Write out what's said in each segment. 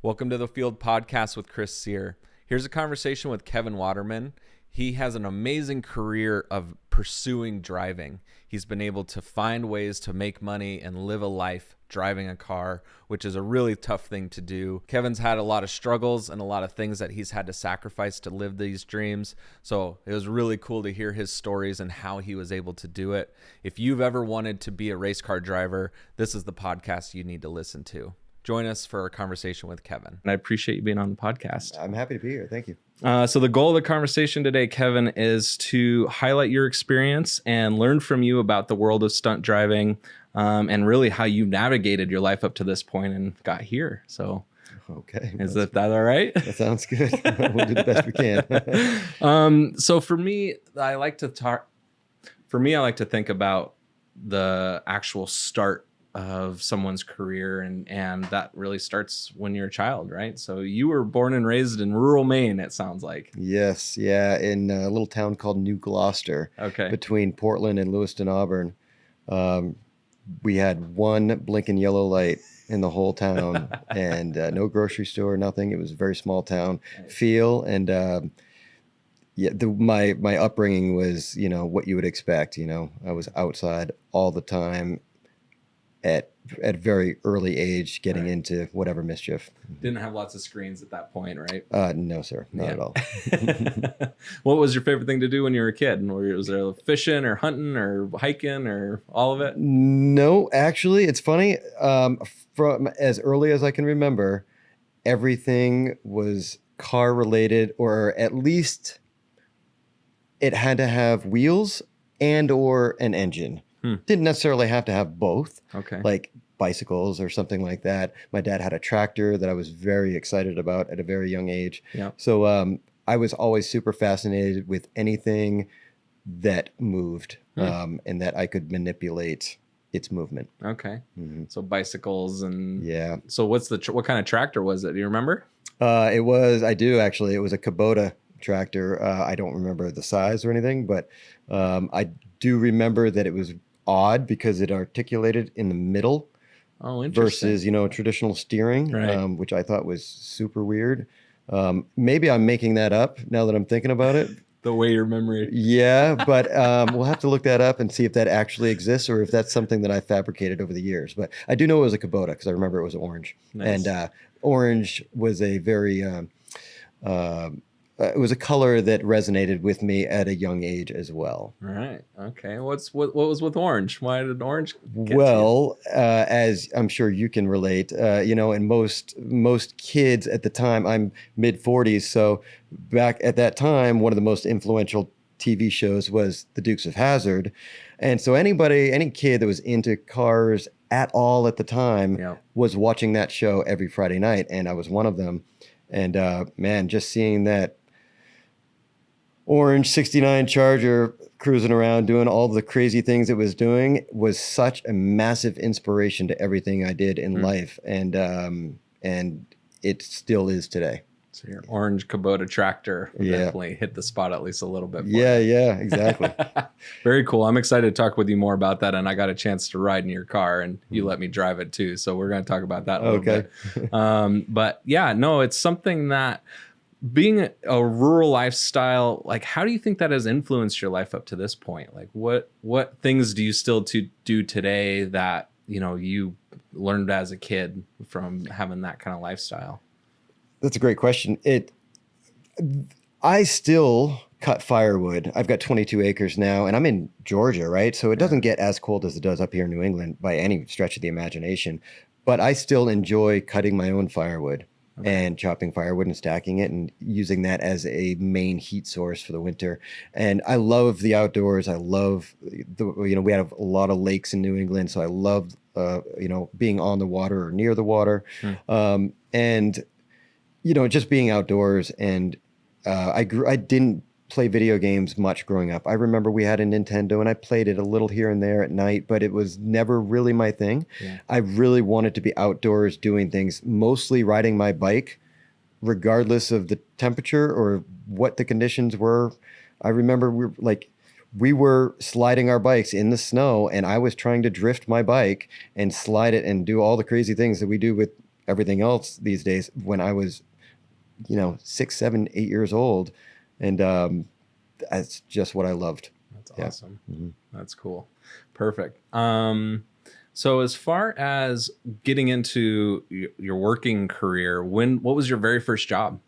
Welcome to the Field Podcast with Chris Cyr. Here's a conversation with Kevin Waterman. He has an amazing career of pursuing driving. He's been able to find ways to make money and live a life driving a car, which is a really tough thing to do. Kevin's had a lot of struggles and a lot of things that he's had to sacrifice to live these dreams. So it was really cool to hear his stories and how he was able to do it. If you've ever wanted to be a race car driver, this is the podcast you need to listen to. Join us for a conversation with Kevin. And I appreciate you being on the podcast. I'm happy to be here. Thank you. So the goal of the conversation today, Kevin, is to highlight your experience and learn from you about the world of stunt driving and really how you navigated your life up to this point and got here. So okay. Is that all right? That sounds good. We'll do the best we can. So for me, I like to think about the actual start of someone's career, and that really starts when you're a child, right? So you were born and raised in rural Maine, it sounds like. Yes, yeah, in a little town called New Gloucester, between Portland and Lewiston, Auburn. We had one blinking yellow light in the whole town, and no grocery store, nothing. It was a very small town feel, and my upbringing was, what you would expect. I was outside all the time. At a very early age, getting into whatever mischief. Didn't have lots of screens at that point, right? No, sir. Not at all. What was your favorite thing to do when you were a kid? Was there fishing or hunting or hiking or all of it? No, actually, it's funny. From as early as I can remember, everything was car related, or at least it had to have wheels and or an engine. Didn't necessarily have to have both, like bicycles or something like that. My dad had a tractor that I was very excited about at a very young age. Yeah. So I was always super fascinated with anything that moved and that I could manipulate its movement. Okay. Mm-hmm. So bicycles and... Yeah. So what kind of tractor was it? Do you remember? I do actually. It was a Kubota tractor. I don't remember the size or anything, but I do remember that it was odd because it articulated in the middle versus, traditional steering, which I thought was super weird. Maybe I'm making that up now that I'm thinking about it. The way your memory. Yeah, but we'll have to look that up and see if that actually exists or if that's something that I fabricated over the years. But I do know it was a Kubota because I remember it was orange. Nice. And orange was a very... it was a color that resonated with me at a young age as well. Right. Okay. What was with orange? Why did orange? As I'm sure you can relate, and most kids at the time, I'm mid 40s. So back at that time, one of the most influential TV shows was The Dukes of Hazzard. And so any kid that was into cars at all at the time was watching that show every Friday night. And I was one of them. And man, just seeing that orange 69 Charger cruising around doing all the crazy things it was doing was such a massive inspiration to everything I did in life. And it still is today. So your orange Kubota tractor definitely hit the spot at least a little bit. Yeah, exactly. Very cool. I'm excited to talk with you more about that. And I got a chance to ride in your car and you let me drive it too. So we're going to talk about that a little bit. But yeah, no, it's something that being a rural lifestyle, like how do you think that has influenced your life up to this point? Like what things do you still do today that, you learned as a kid from having that kind of lifestyle? That's a great question. I still cut firewood. I've got 22 acres now and I'm in Georgia, right? So it doesn't get as cold as it does up here in New England by any stretch of the imagination, but I still enjoy cutting my own firewood. And chopping firewood and stacking it and using that as a main heat source for the winter. And I love the outdoors. I love we have a lot of lakes in New England. So I love, being on the water or near the water. And, just being outdoors. And I didn't play video games much growing up. I remember we had a Nintendo and I played it a little here and there at night, but it was never really my thing. Yeah. I really wanted to be outdoors doing things, mostly riding my bike, regardless of the temperature or what the conditions were. I remember we were sliding our bikes in the snow and I was trying to drift my bike and slide it and do all the crazy things that we do with everything else these days when I was, 6, 7, 8 years old. And that's just what I loved. That's Yeah. awesome. That's cool. Perfect. So as far as getting into your working career, what was your very first job?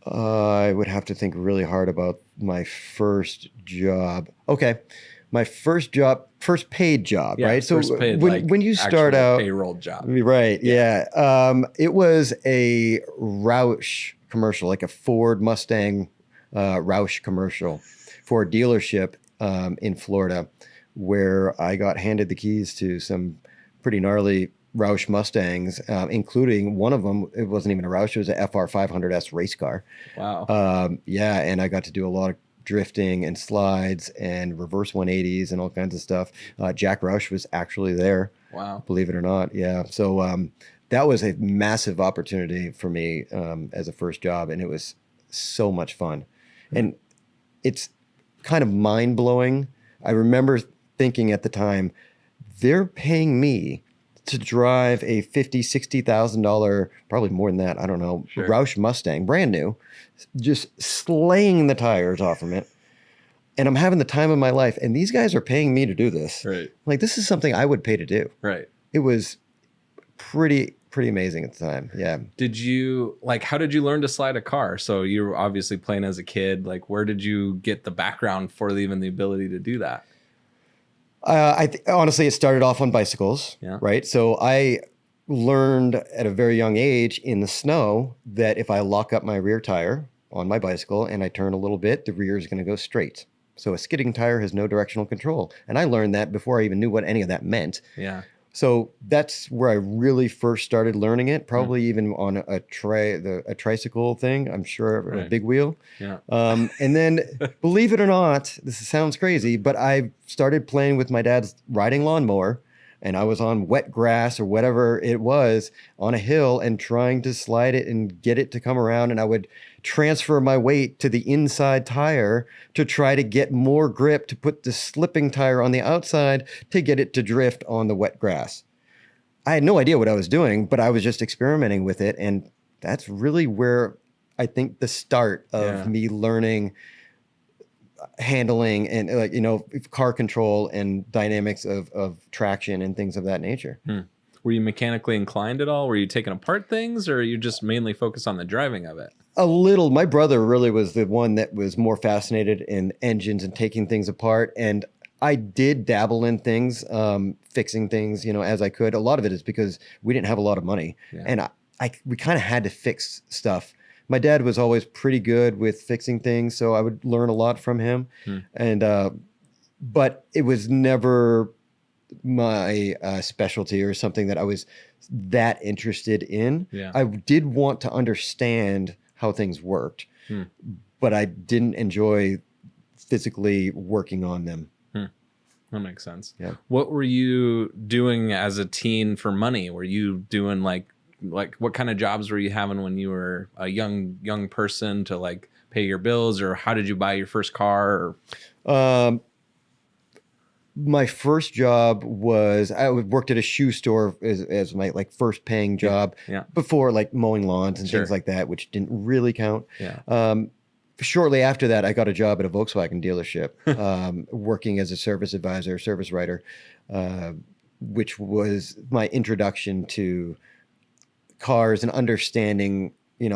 I would have to think really hard about my first job. Okay. My first paid job, Yeah, right? So first paid, when you start actual out, payroll job. right? Yeah. It was a Roush commercial, like a Ford Mustang Roush commercial for a dealership in Florida, where I got handed the keys to some pretty gnarly Roush Mustangs, including one of them. It wasn't even a Roush; it was a FR 500S race car. Wow. Yeah, and I got to do a lot of drifting and slides and reverse 180s and all kinds of stuff. Jack Roush was actually there. Wow. Believe it or not. Yeah. So that was a massive opportunity for me as a first job, and it was so much fun. And it's kind of mind blowing. I remember thinking at the time, they're paying me to drive a $50,000, $60,000, probably more than that, I don't know, Sure. Roush Mustang, brand new, just slaying the tires off of it. And I'm having the time of my life. And these guys are paying me to do this. Right. Like, this is something I would pay to do. Right. It was pretty amazing at the time. Yeah. How did you learn to slide a car? So you were obviously playing as a kid. Like, where did you get the background for even the ability to do that? Honestly, it started off on bicycles, Yeah. right? So I learned at a very young age in the snow that if I lock up my rear tire on my bicycle and I turn a little bit, the rear is going to go straight. So a skidding tire has no directional control. And I learned that before I even knew what any of that meant. Yeah. So that's where I really first started learning it, probably even on a tricycle thing, I'm sure, Right. a big wheel. Yeah. And then, believe it or not, this sounds crazy, but I started playing with my dad's riding lawnmower, and I was on wet grass or whatever it was on a hill and trying to slide it and get it to come around. And I would transfer my weight to the inside tire to try to get more grip to put the slipping tire on the outside to get it to drift on the wet grass. I had no idea what I was doing, but I was just experimenting with it. And that's really where I think the start of me learning handling and car control and dynamics of traction and things of that nature. Were you mechanically inclined at all? Were you taking apart things, or you just mainly focused on the driving of it? A little. My brother really was the one that was more fascinated in engines and taking things apart. And I did dabble in things, fixing things, as I could. A lot of it is because we didn't have a lot of money. Yeah. And we kind of had to fix stuff. My dad was always pretty good with fixing things, so I would learn a lot from him. And but it was never my specialty or something that I was that interested in. Yeah. I did want to understand how things worked, but I didn't enjoy physically working on them. That makes sense. Yeah. What were you doing as a teen for money? Were you doing like what kind of jobs were you having when you were a young person to like pay your bills, or how did you buy your first car? My first job was I worked at a shoe store as my first paying job before mowing lawns and things like that, which didn't really count. Yeah. Shortly after that, I got a job at a Volkswagen dealership, working as a service advisor, service writer, which was my introduction to cars and understanding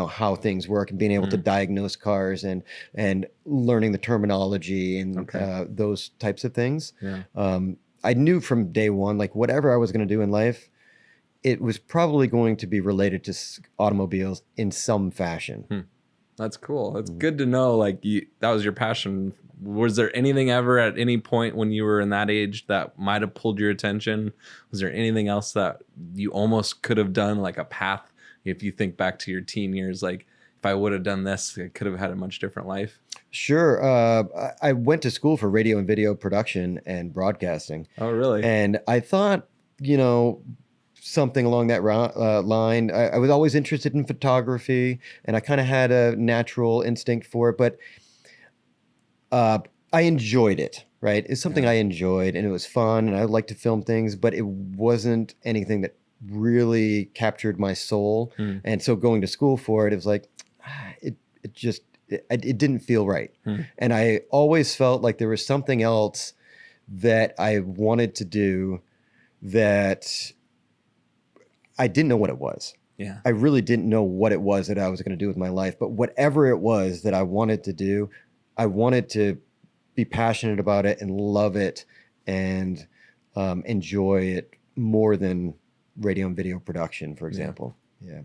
how things work and being able to diagnose cars and learning the terminology and those types of things. Yeah. I knew from day one, whatever I was going to do in life, it was probably going to be related to automobiles in some fashion. That's cool. It's good to know that was your passion. Was there anything ever at any point when you were in that age that might have pulled your attention? Was there anything else that you almost could have done, like a path? If you think back to your teen years, if I would have done this, I could have had a much different life. Sure. I went to school for radio and video production and broadcasting. Oh, really? And I thought, something along that line. I was always interested in photography, and I kind of had a natural instinct for it, but I enjoyed it, right? It's something I enjoyed, and it was fun, and I liked to film things, but it wasn't anything that really captured my soul. And so going to school for it, it was like, it didn't feel right. And I always felt like there was something else that I wanted to do that I didn't know what it was. Yeah. I really didn't know what it was that I was going to do with my life. But whatever it was that I wanted to do, I wanted to be passionate about it and love it and enjoy it more than radio and video production, for example. Yeah.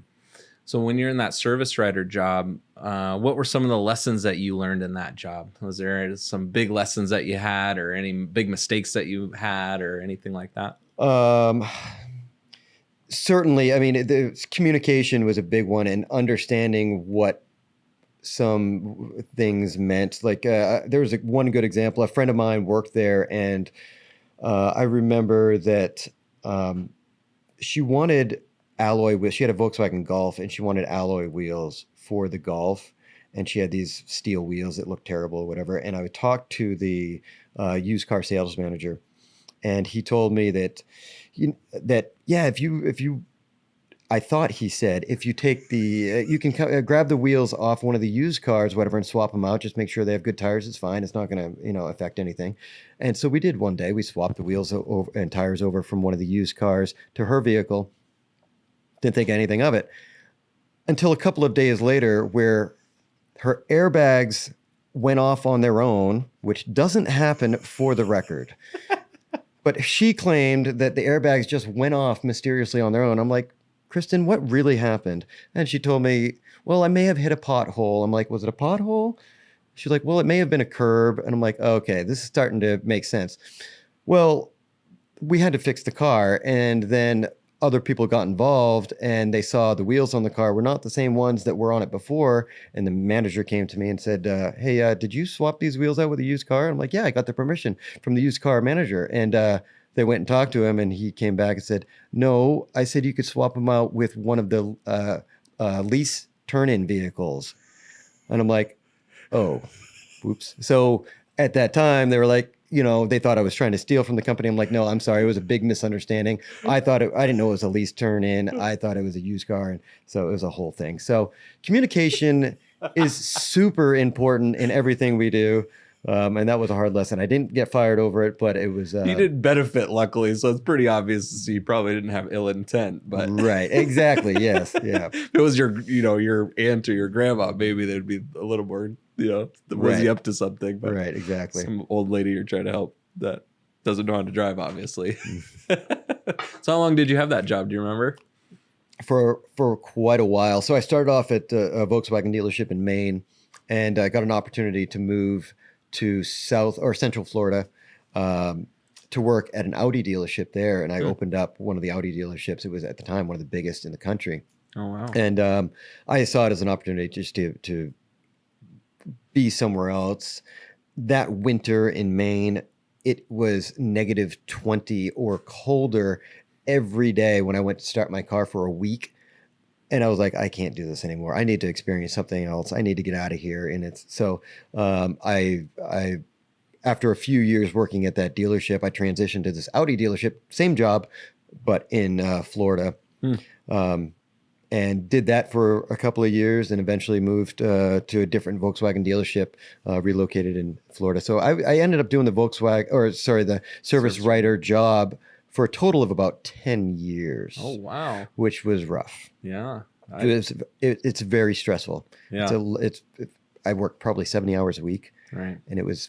So when you're in that service writer job, what were some of the lessons that you learned in that job? Was there some big lessons that you had, or any big mistakes that you had, or anything like that? Certainly. I mean, the communication was a big one, and understanding what some things meant. Like there was one good example. A friend of mine worked there, and I remember that she wanted alloy wheels. She had a Volkswagen Golf, and she wanted alloy wheels for the Golf, and she had these steel wheels that looked terrible or whatever. And I would talk to the used car sales manager, and he told me that I thought he said, if you take you can grab the wheels off one of the used cars, whatever, and swap them out. Just make sure they have good tires. It's fine. It's not going to, affect anything. And so we did one day. We swapped the wheels and tires over from one of the used cars to her vehicle. Didn't think anything of it until a couple of days later, where her airbags went off on their own, which doesn't happen, for the record. But she claimed that the airbags just went off mysteriously on their own. I'm like, Kristen, what really happened? And she told me, well, I may have hit a pothole. I'm like, was it a pothole? She's like, well, it may have been a curb. And I'm like, okay, this is starting to make sense. Well, we had to fix the car, and then other people got involved, and they saw the wheels on the car were not the same ones that were on it before. And the manager came to me and said, hey, did you swap these wheels out with a used car? I'm like, yeah, I got the permission from the used car manager. And they went and talked to him, and he came back and said, no, I said you could swap them out with one of the lease turn-in vehicles. And I'm like, oh, whoops. So at that time, they were like, they thought I was trying to steal from the company. I'm like, no, I'm sorry. It was a big misunderstanding. I didn't know it was a lease turn-in. I thought it was a used car. And so it was a whole thing. So communication is super important in everything we do. And that was a hard lesson. I didn't get fired over it, but it was... you didn't benefit, luckily, so it's pretty obvious to see you probably didn't have ill intent. But right, exactly, yes, yeah. If it was your aunt or your grandma, maybe they'd be a little more, was he up to something? But right, exactly. Some old lady you're trying to help that doesn't know how to drive, obviously. So how long did you have that job? Do you remember? For quite a while. So I started off at a Volkswagen dealership in Maine, and I got an opportunity to move to South or Central Florida to work at an Audi dealership there. And I opened up one of the Audi dealerships. It was at the time one of the biggest in the country. Oh, wow. And I saw it as an opportunity just to be somewhere else. That winter in Maine, it was -20 or colder every day when I went to start my car for a week. And I was like, I can't do this anymore. I need to experience something else. I need to get out of here. And I after a few years working at that dealership, I transitioned to this Audi dealership, same job, but in Florida, and did that for a couple of years, and eventually moved to a different Volkswagen dealership, relocated in Florida. So I ended up doing the service writer job for a total of about 10 years. Oh, wow. Which was rough. Yeah. It's very stressful. Yeah. I worked probably 70 hours a week. Right. And it was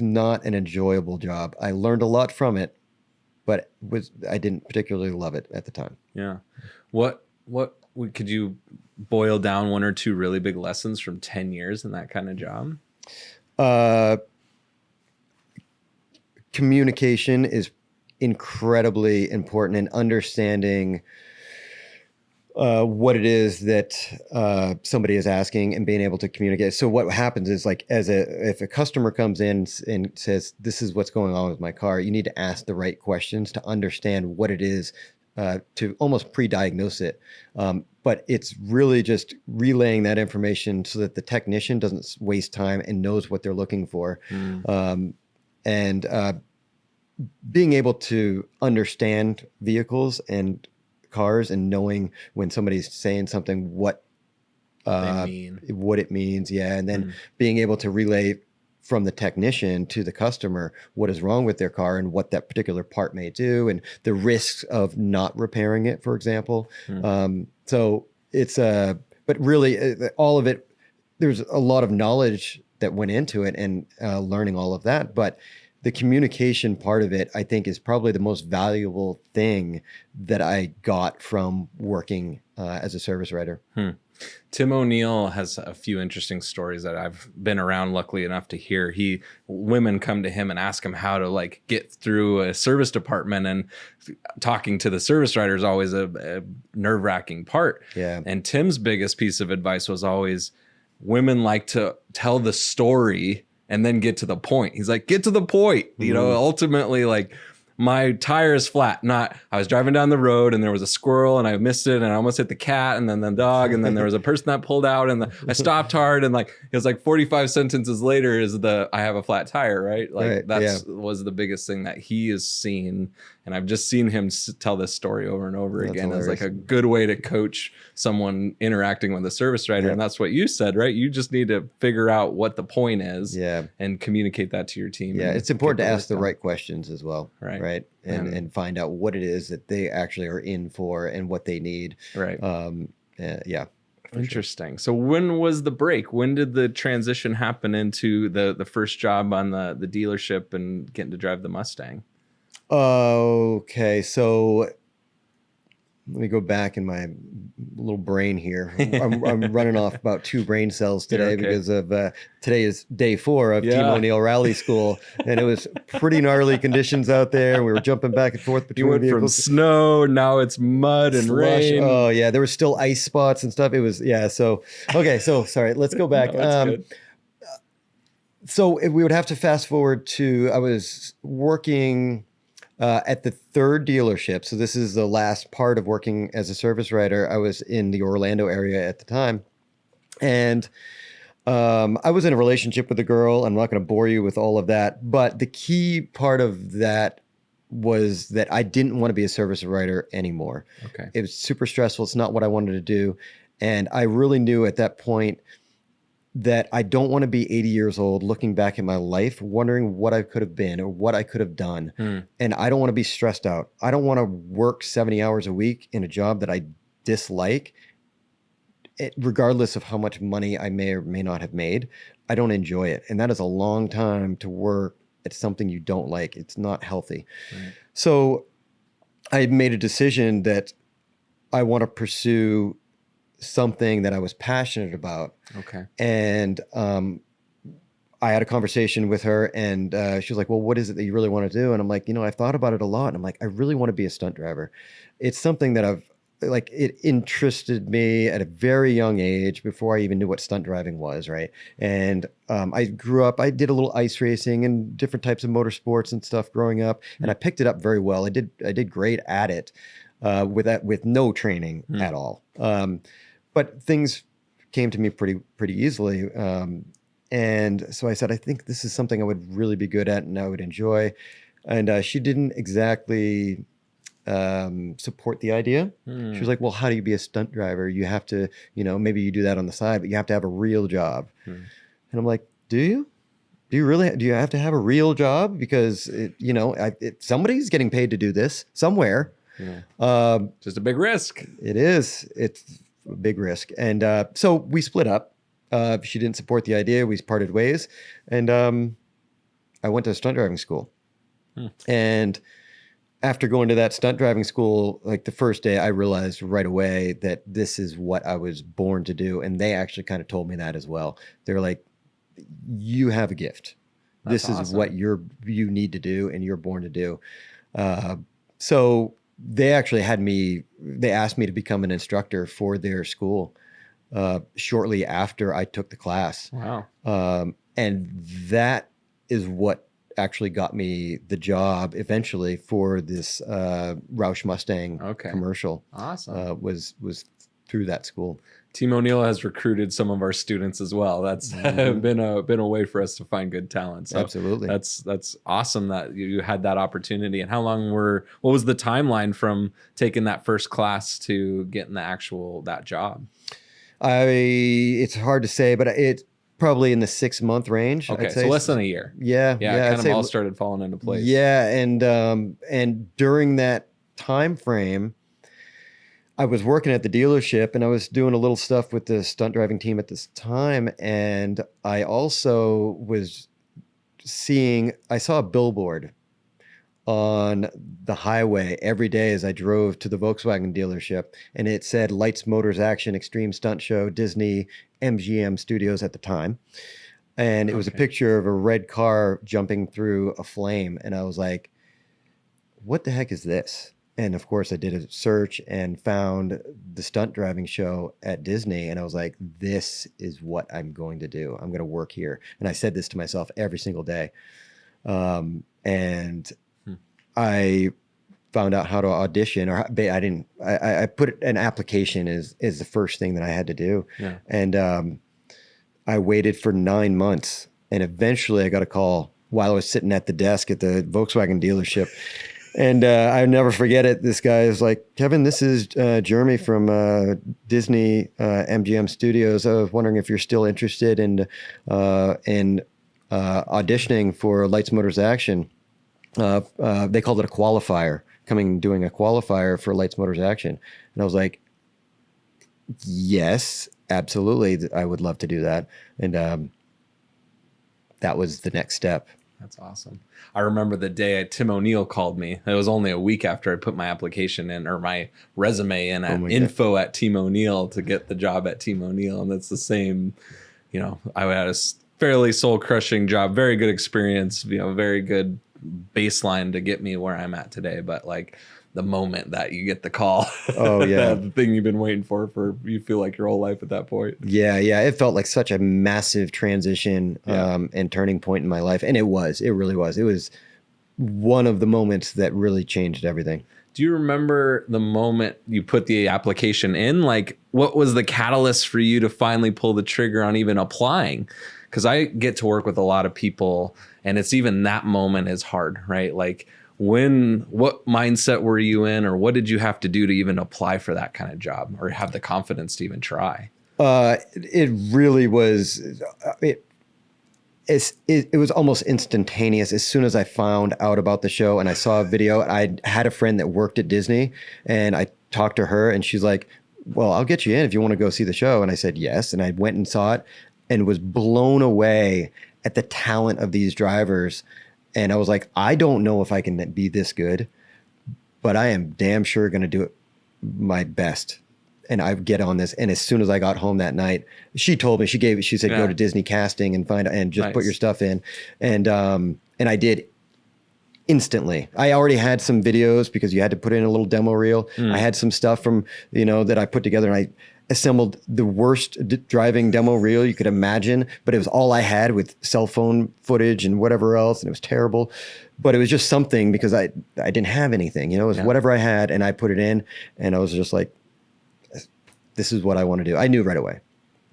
not an enjoyable job. I learned a lot from it, but I didn't particularly love it at the time. Yeah. What could you boil down one or two really big lessons from 10 years in that kind of job? Communication is incredibly important, and understanding what it is that somebody is asking and being able to communicate. So what happens is, like, if a customer comes in and says, this is what's going on with my car, you need to ask the right questions to understand what it is, to almost pre-diagnose it. But it's really just relaying that information so that the technician doesn't waste time and knows what they're looking for. And being able to understand vehicles and cars and knowing when somebody's saying something, what it means. Yeah. And then being able to relay from the technician to the customer what is wrong with their car and what that particular part may do and the risks of not repairing it, for example. So it's but really all of it, there's a lot of knowledge that went into it and learning all of that. But the communication part of it, I think, is probably the most valuable thing that I got from working as a service writer. Tim O'Neill has a few interesting stories that I've been around, luckily enough to hear. Women come to him and ask him how to like get through a service department, and talking to the service writer is always a nerve-wracking part. Yeah. And Tim's biggest piece of advice was always, women like to tell the story and then get to the point. He's like, get to the point. You know, ultimately, like, my tire is flat. Not, I was driving down the road and there was a squirrel and I missed it and I almost hit the cat and then the dog and then there was a person that pulled out and I stopped hard, and like it was like 45 sentences later is I have a flat tire, right? Like was the biggest thing that he has seen, and I've just seen him tell this story over and over again as like a good way to coach someone interacting with a service writer. And that's what you said, right? You just need to figure out what the point is and communicate that to your team. Yeah, it's important to ask the right questions as well. Right. And find out what it is that they actually are in for and what they need. Right. Interesting. Sure. So when was the break? When did the transition happen into the first job on the dealership and getting to drive the Mustang? Okay, so let me go back in my little brain here. I'm running off about 2 brain cells today because of today is day 4 of Team O'Neill Rally School, and it was pretty gnarly conditions out there. We were jumping back and forth between vehicles. From snow, now it's mud and rain. Oh yeah, there were still ice spots and stuff. It was So sorry. Let's go back. Good. So we would have to fast forward to, I was working at the 3rd dealership. So this is the last part of working as a service writer. I was in the Orlando area at the time. And I was in a relationship with a girl. I'm not going to bore you with all of that. But the key part of that was that I didn't want to be a service writer anymore. Okay. It was super stressful. It's not what I wanted to do. And I really knew at that point that I don't want to be 80 years old looking back at my life, wondering what I could have been or what I could have done. And I don't want to be stressed out. I don't want to work 70 hours a week in a job that I dislike, regardless of how much money I may or may not have made. I don't enjoy it. And that is a long time to work at something you don't like. It's not healthy. Right. So I made a decision that I want to pursue something that I was passionate about. Okay. And I had a conversation with her, and she was like, well, what is it that you really want to do? And I'm like, I've thought about it a lot. And I'm like, I really want to be a stunt driver. It's something that it interested me at a very young age before I even knew what stunt driving was, right? And I did a little ice racing and different types of motorsports and stuff growing up, and I picked it up very well. I did great at it with no training at all. But things came to me pretty easily. And so I said, I think this is something I would really be good at and I would enjoy. And she didn't exactly support the idea. She was like, well, how do you be a stunt driver? You have to, maybe you do that on the side, but you have to have a real job. And I'm like, do you? Do you have to have a real job? Because, somebody's getting paid to do this somewhere. Yeah. Just a big risk. It is. It's a big risk. And so we split up. She didn't support the idea. We parted ways. And I went to stunt driving school. And after going to that stunt driving school, like the first day, I realized right away that this is what I was born to do. And they actually kind of told me that as well. They're like, you have a gift. This is what you need to do and you're born to do. So they actually they asked me to become an instructor for their school shortly after I took the class. Wow. And that is what actually got me the job eventually for this Roush Mustang commercial. Awesome. Was through that school. Team O'Neill has recruited some of our students as well. That's been a way for us to find good talent. So Absolutely. That's awesome that you had that opportunity. And what was the timeline from taking that first class to getting that job? It's hard to say, but it's probably in the 6-month range. Okay, I'd say. so less than a year. Yeah. Yeah, it kind of all started falling into place. Yeah, and during that time frame, I was working at the dealership and I was doing a little stuff with the stunt driving team at this time. And I also I saw a billboard on the highway every day as I drove to the Volkswagen dealership. And it said Lights, Motors, Action, Extreme Stunt Show, Disney, MGM Studios at the time. And it was a picture of a red car jumping through a flame. And I was like, what the heck is this? And of course, I did a search and found the stunt driving show at Disney. And I was like, this is what I'm going to do. I'm going to work here. And I said this to myself every single day. And I found out how to audition, or I put an application is the first thing that I had to do. Yeah. And I waited for 9 months. And eventually I got a call while I was sitting at the desk at the Volkswagen dealership. And I'll never forget it. This guy is like, Kevin, this is Jeremy from Disney MGM Studios. I was wondering if you're still interested in auditioning for Lights, Motors, Action. They called it a qualifier, doing a qualifier for Lights, Motors, Action. And I was like, yes, absolutely. I would love to do that. And that was the next step. That's awesome. I remember the day Tim O'Neill called me. It was only a week after I put my application in, or my resume in at info at Team O'Neill to get the job at Team O'Neill. And that's the same, I had a fairly soul crushing job, very good experience, very good baseline to get me where I'm at today. But like the moment that you get the call, the thing you've been waiting for you feel like your whole life at that point. Yeah. It felt like such a massive transition and turning point in my life. And it really was. It was one of the moments that really changed everything. Do you remember the moment you put the application in? Like, what was the catalyst for you to finally pull the trigger on even applying? Because I get to work with a lot of people, and it's even that moment is hard, right? Like, what mindset were you in, or what did you have to do to even apply for that kind of job, or have the confidence to even try? It really was. It was almost instantaneous. As soon as I found out about the show and I saw a video, I had a friend that worked at Disney, and I talked to her, and she's like, "Well, I'll get you in if you want to go see the show." And I said yes, and I went and saw it, and was blown away at the talent of these drivers. And I was like, I don't know if I can be this good, but I am damn sure going to do it my best. And I get on this. And as soon as I got home that night, she told me, she said, go to Disney Casting and just put your stuff in. And I did instantly. I already had some videos because you had to put in a little demo reel. I had some stuff from, that I put together, and I assembled the worst driving demo reel you could imagine, but it was all I had with cell phone footage and whatever else. And it was terrible, but it was just something because I didn't have anything, it was whatever I had, and I put it in, and I was just like, this is what I want to do. I knew right away.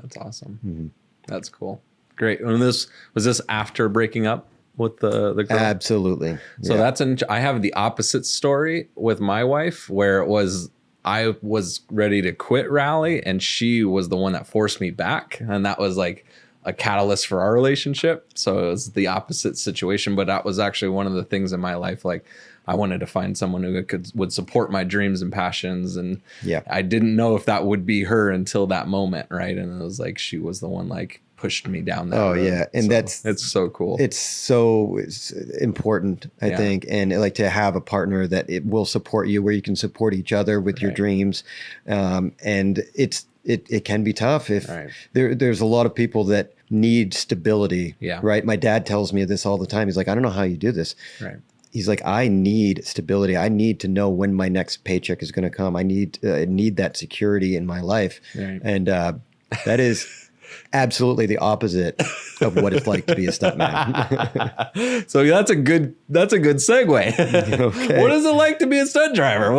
That's awesome. Mm-hmm. That's cool. Great. And was this after breaking up with the girl? Absolutely. So I have the opposite story with my wife, where it was, I was ready to quit rally, and she was the one that forced me back. And that was like a catalyst for our relationship. So it was the opposite situation, but that was actually one of the things in my life. Like, I wanted to find someone who would support my dreams and passions. And I didn't know if that would be her until that moment. Right. And it was like, she was the one like pushed me down that road. Yeah. And it's so cool. It's important, I think. And like to have a partner that it will support you, where you can support each other with your dreams. And it can be tough if there's a lot of people that need stability. Yeah. Right. My dad tells me this all the time. He's like, I don't know how you do this. Right. He's like, I need stability. I need to know when my next paycheck is going to come. I need that security in my life. Right. And that is absolutely the opposite of what it's like to be a stuntman. So that's a good segue. Okay. What is it like to be a stunt driver?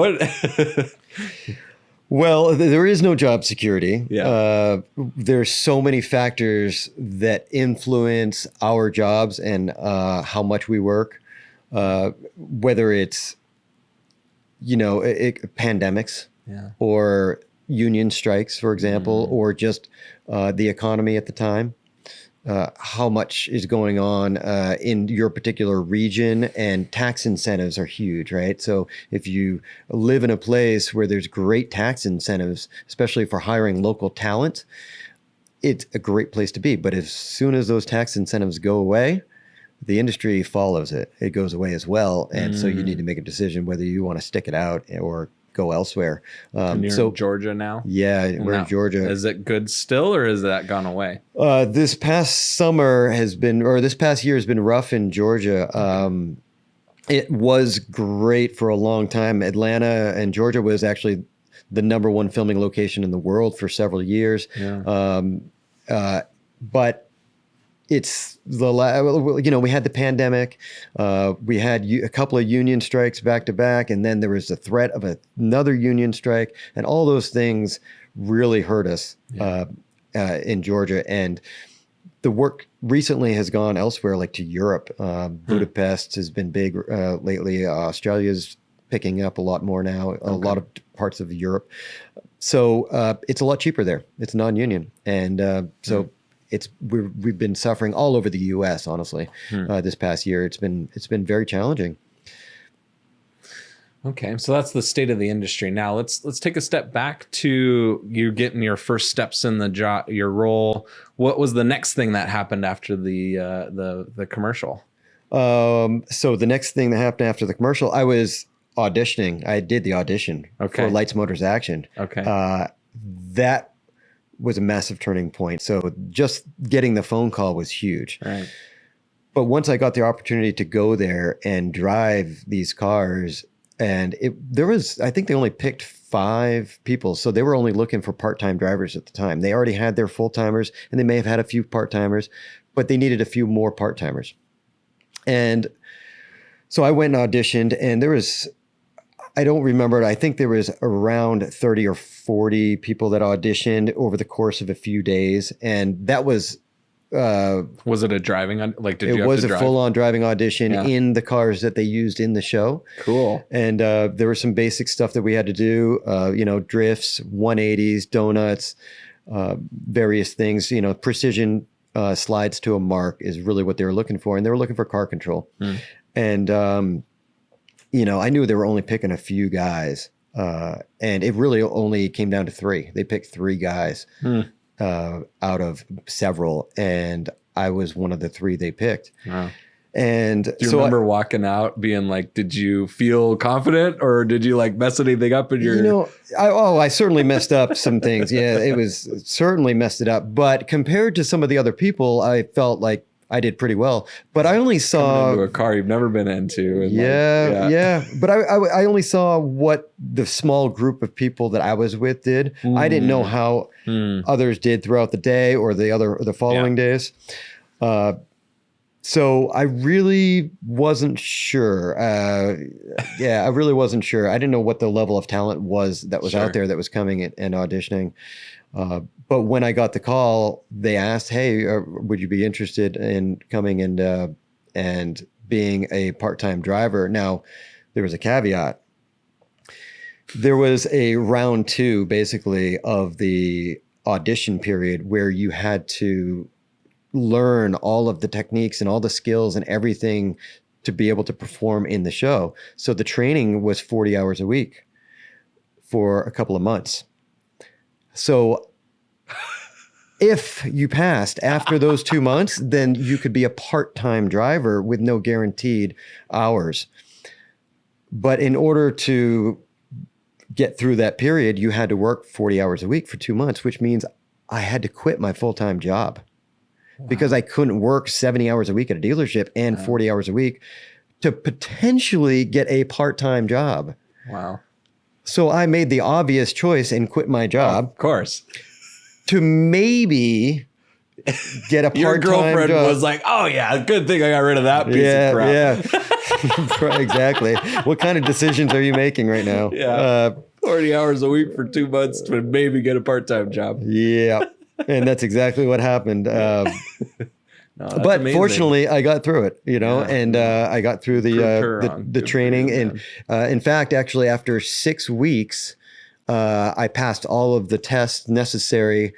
Well, there is no job security. Yeah. There's so many factors that influence our jobs and how much we work, whether it's, pandemics Yeah. or union strikes, for example, or just the economy at the time. How much is going on in your particular region, and tax incentives are huge, right? So if you live in a place where there's great tax incentives, especially for hiring local talent, it's a great place to be. But as soon as those tax incentives go away, the industry follows it. It goes away as well. And so you need to make a decision whether you want to stick it out or go elsewhere. And you're in Georgia now? Yeah, we're in Georgia. Is it good still, or has that gone away? This past this past year has been rough in Georgia. It was great for a long time. Atlanta and Georgia was actually the number one filming location in the world for several years. Yeah. But it's we had the pandemic, we had a couple of union strikes back to back, and then there was the threat of another union strike, and all those things really hurt us in Georgia. And the work recently has gone elsewhere, like to Europe. Budapest has been big lately. Australia's picking up a lot more now. A lot of parts of Europe. So it's a lot cheaper there. It's non-union, and so. We've been suffering all over the U.S. honestly this past year. It's been very challenging. Okay, so that's the state of the industry. Now let's take a step back to you getting your first steps in the job, your role. What was the next thing that happened after the commercial? So the next thing that happened after the commercial, I was auditioning. I did the audition for Lights, Motors, Action. Okay, that was a massive turning point. So just getting the phone call was huge. Right. But once I got the opportunity to go there and drive these cars, and I think they only picked 5 people. So they were only looking for part-time drivers at the time. They already had their full-timers, and they may have had a few part-timers, but they needed a few more part-timers. And so I went and auditioned, and I don't remember it. I think there was around 30 or 40 people that auditioned over the course of a few days. And that was... was it a driving? Like, did you have to drive? It was a full-on driving audition in the cars that they used in the show. Cool. And there was some basic stuff that we had to do, drifts, 180s, donuts, various things, precision slides to a mark is really what they were looking for. And they were looking for car control. And... I knew they were only picking a few guys, and it really only came down to 3. They picked 3 guys out of several, and I was one of the 3 they picked. Wow. And do you remember walking out being like, did you feel confident, or did you like mess anything up in your... I certainly messed up some things. Yeah, it was certainly messed it up. But compared to some of the other people, I felt like I did pretty well, but I only saw into a car you've never been into. And But I only saw what the small group of people that I was with did. I didn't know how others did throughout the day or the following days. So I really wasn't sure. I really wasn't sure. I didn't know what the level of talent was that was out there that was coming and auditioning. But when I got the call, they asked, "Hey, would you be interested in coming and being a part-time driver?" Now, there was a caveat. There was a round 2, basically, of the audition period where you had to learn all of the techniques and all the skills and everything to be able to perform in the show. So the training was 40 hours a week for a couple of months. So if you passed after those 2 months, then you could be a part-time driver with no guaranteed hours. But in order to get through that period, you had to work 40 hours a week for 2 months, which means I had to quit my full-time job because I couldn't work 70 hours a week at a dealership and 40 hours a week to potentially get a part-time job. Wow. So I made the obvious choice and quit my job. Of course. To maybe get a part-time Your girlfriend job. was like, "Oh yeah, good thing I got rid of that piece of crap." Yeah, exactly. What kind of decisions are you making right now? Yeah. 40 hours a week for 2 months to maybe get a part-time job. Yeah. And that's exactly what happened. No, but amazing. Fortunately, I got through it, Yeah, and I got through the training. You, and in fact, actually, after 6 weeks, I passed all of the tests necessary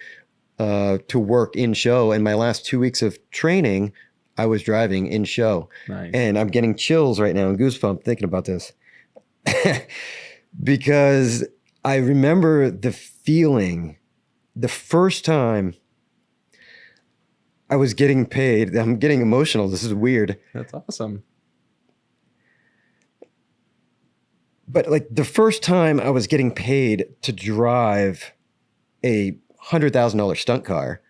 to work in show. And my last 2 weeks of training, I was driving in show. Nice. And I'm getting chills right now and goosebumps thinking about this. Because I remember the feeling the first time I was getting paid. I'm getting emotional. This is weird. That's awesome. But like the first time I was getting paid to drive a $100,000 stunt car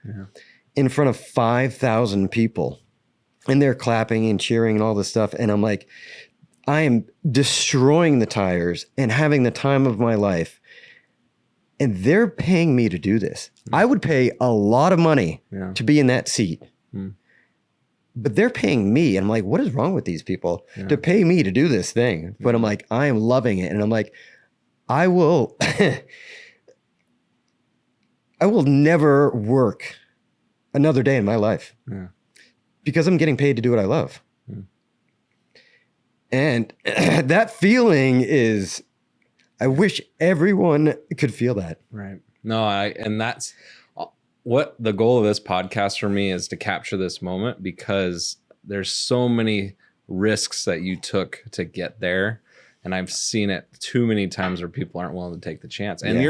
in front of 5,000 people, and they're clapping and cheering and all this stuff. And I'm like, I am destroying the tires and having the time of my life. And they're paying me to do this. I would pay a lot of money to be in that seat. But they're paying me. And I'm like, what is wrong with these people to pay me to do this thing? But I'm like, I am loving it. And I'm like, I will, I will never work another day in my life because I'm getting paid to do what I love. And that feeling is, I wish everyone could feel that. Right. No, and that's what the goal of this podcast for me is, to capture this moment, because there's so many risks that you took to get there. And I've seen it too many times where people aren't willing to take the chance. And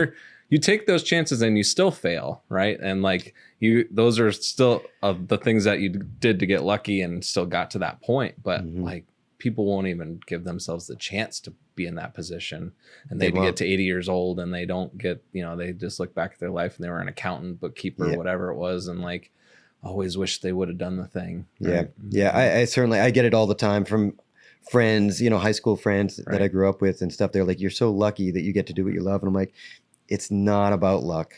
you take those chances and you still fail, right? And like those are still the things that you did to get lucky and still got to that point. But like, people won't even give themselves the chance to be in that position, and they get to 80 years old and they don't get, they just look back at their life and they were an accountant, bookkeeper, whatever it was. And like, always wish they would have done the thing. Right? Yeah. I certainly, I get it all the time from friends, high school friends that I grew up with and stuff. They're like, you're so lucky that you get to do what you love. And I'm like, it's not about luck.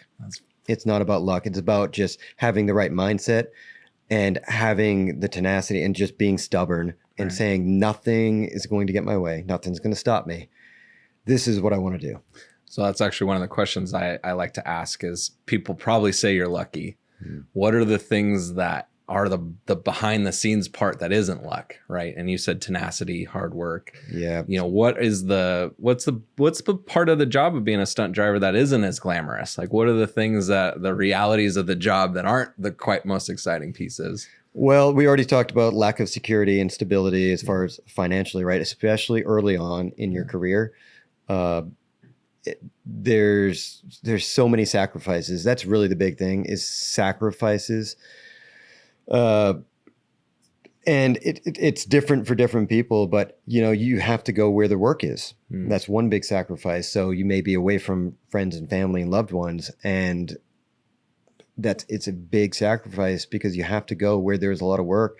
It's not about luck. It's about just having the right mindset and having the tenacity and just being stubborn and saying nothing is going to get my way. Nothing's going to stop me. This is what I want to do. So that's actually one of the questions I like to ask is, people probably say you're lucky. What are the things that are the behind the scenes part that isn't luck, right? And you said tenacity, hard work. Yeah. What's the part of the job of being a stunt driver that isn't as glamorous? Like, what are the things that the realities of the job that aren't the quite most exciting pieces? Well, we already talked about lack of security and stability as far as financially, right? Especially early on in your career. There's so many sacrifices. That's really the big thing, is sacrifices. And it's different for different people, but you have to go where the work is. That's one big sacrifice. So you may be away from friends and family and loved ones, and it's a big sacrifice because you have to go where there's a lot of work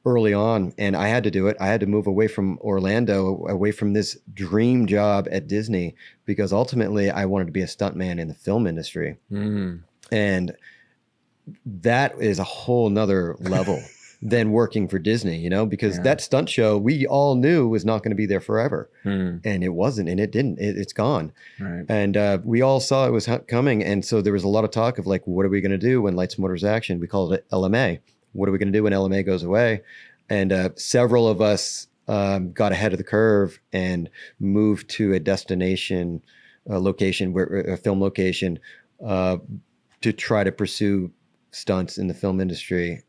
early on. And I had to do it. I had to move away from Orlando, away from this dream job at Disney, because ultimately I wanted to be a stuntman in the film industry. And that is a whole nother level than working for Disney, because that stunt show we all knew was not going to be there forever. And it wasn't, and it didn't, it's gone. Right. And we all saw it was coming. And so there was a lot of talk of like, what are we going to do when Lights, Motors, Action, we called it LMA. What are we going to do when LMA goes away? And several of us got ahead of the curve and moved to a destination location, a film location, to try to pursue stunts in the film industry,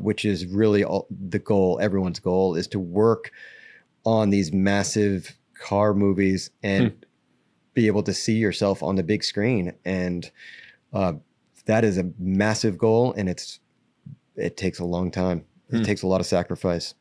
which is really the goal. Everyone's goal is to work on these massive car movies and be able to see yourself on the big screen. And that is a massive goal, and it takes a long time. It takes a lot of sacrifice.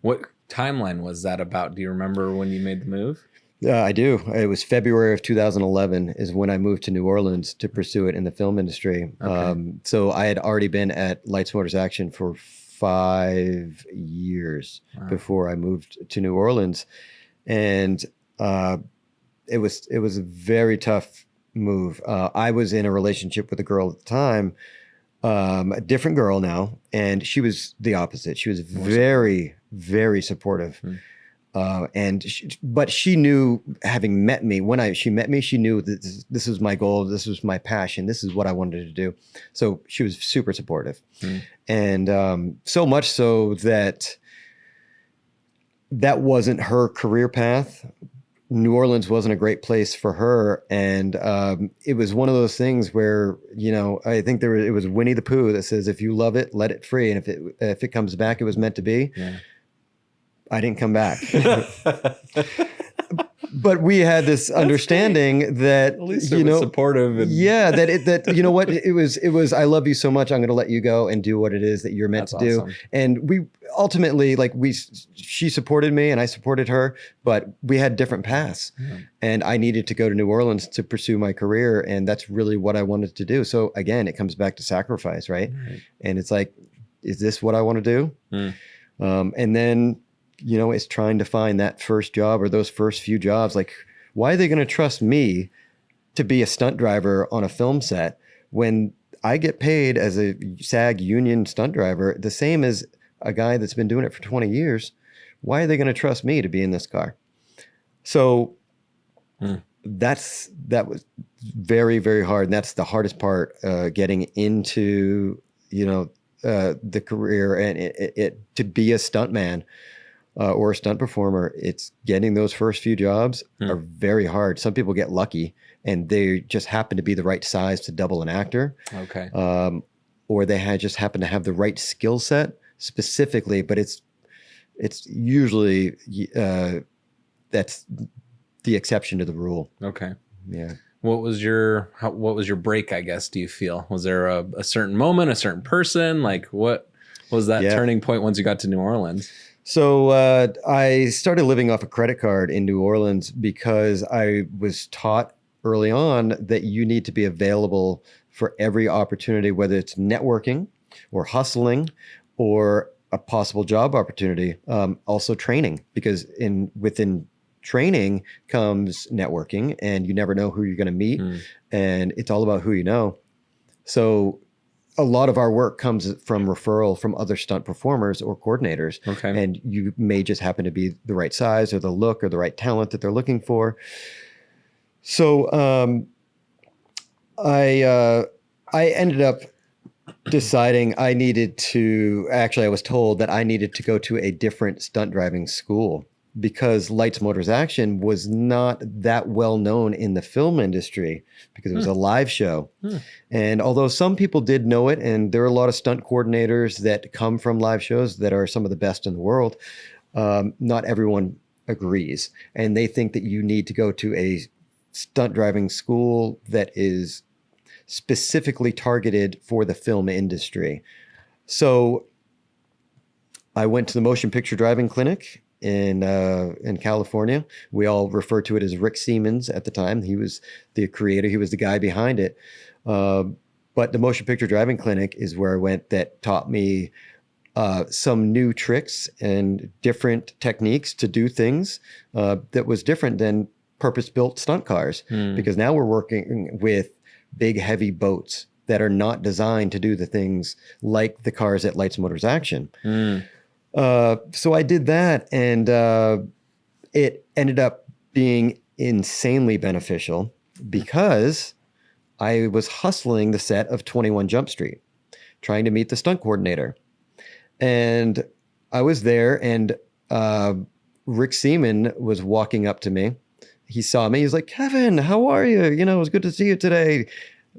What timeline was that about? Do you remember when you made the move? I do. It was February of 2011 is when I moved to New Orleans to pursue it in the film industry. Okay. So I had already been at Lights, Motors, Action for 5 years before I moved to New Orleans. And it was a very tough move. I was in a relationship with a girl at the time, a different girl now, and she was the opposite. She was very, very supportive. But she knew, having met me, she met me, she knew that this was my goal. This was my passion. This is what I wanted to do. So she was super supportive. And so much so that wasn't her career path. New Orleans wasn't a great place for her. And it was one of those things where, I think it was Winnie the Pooh that says, if you love it, let it free. And if it comes back, it was meant to be. Yeah. I didn't come back. But we had this understanding that, at least it was supportive. And it was, I love you so much, I'm going to let you go and do what it is that you're meant to do. And we ultimately, she supported me and I supported her, but we had different paths. And I needed to go to New Orleans to pursue my career. And that's really what I wanted to do. So again, it comes back to sacrifice, right? And it's like, is this what I want to do? And then, it's trying to find that first job or those first few jobs. Like, why are they going to trust me to be a stunt driver on a film set when I get paid as a SAG union stunt driver the same as a guy that's been doing it for 20 years? Why are they going to trust me to be in this car? So that was very, very hard. And that's the hardest part, getting into, the career and it to be a stuntman. Or a stunt performer, it's getting those first few jobs are very hard. Some people get lucky and they just happen to be the right size to double an actor. Okay. Or they just happen to have the right skill set specifically, but it's usually that's the exception to the rule. Okay. Yeah. What was your break, I guess, do you feel? Was there a certain moment, a certain person? Like, what was that turning point once you got to New Orleans? So I started living off a credit card in New Orleans because I was taught early on that you need to be available for every opportunity, whether it's networking or hustling or a possible job opportunity. Also training, because within training comes networking, and you never know who you're going to meet. And it's all about who you know. So a lot of our work comes from referral from other stunt performers or coordinators. Okay. And you may just happen to be the right size or the look or the right talent that they're looking for. So I ended up deciding I was told that I needed to go to a different stunt driving school, because Lights, Motors, Action was not that well known in the film industry because it was a live show. And although some people did know it, and there are a lot of stunt coordinators that come from live shows that are some of the best in the world, not everyone agrees. And they think that you need to go to a stunt driving school that is specifically targeted for the film industry. So I went to the Motion Picture Driving Clinic in California. We all referred to it as Rick Siemens at the time. He was the creator. He was the guy behind it. But the Motion Picture Driving Clinic is where I went, that taught me some new tricks and different techniques to do things that was different than purpose-built stunt cars. Because now we're working with big, heavy boats that are not designed to do the things like the cars at Lights, Motors, Action. So I did that, and it ended up being insanely beneficial because I was hustling the set of 21 Jump Street, trying to meet the stunt coordinator. And I was there, and Rick Seaman was walking up to me. He saw me. He's like, "Kevin, how are you? It was good to see you today."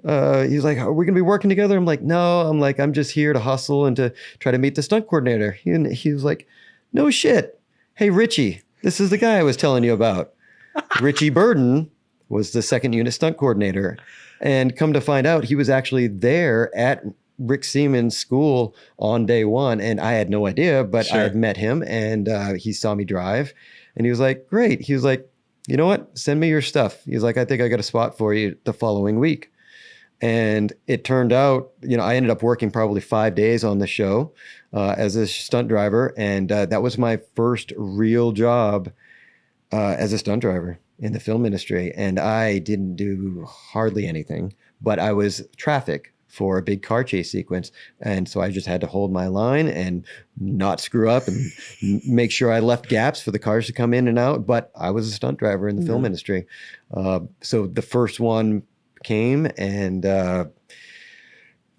He's like, "Are we going to be working together?" I'm like, "No." I'm just here to hustle and to try to meet the stunt coordinator. And he was like, "No shit. Hey, Richie, this is the guy I was telling you about." Richie Burden was the second unit stunt coordinator. And come to find out, he was actually there at Rick Seaman's school on day one. And I had no idea, but I had met him, and he saw me drive, and he was like, "Great." He was like, "You know what? Send me your stuff." He's like, "I think I got a spot for you the following week." And it turned out, I ended up working probably 5 days on the show as a stunt driver. And that was my first real job as a stunt driver in the film industry. And I didn't do hardly anything, but I was traffic for a big car chase sequence. And so I just had to hold my line and not screw up and make sure I left gaps for the cars to come in and out. But I was a stunt driver in the film industry. So the first one came, and the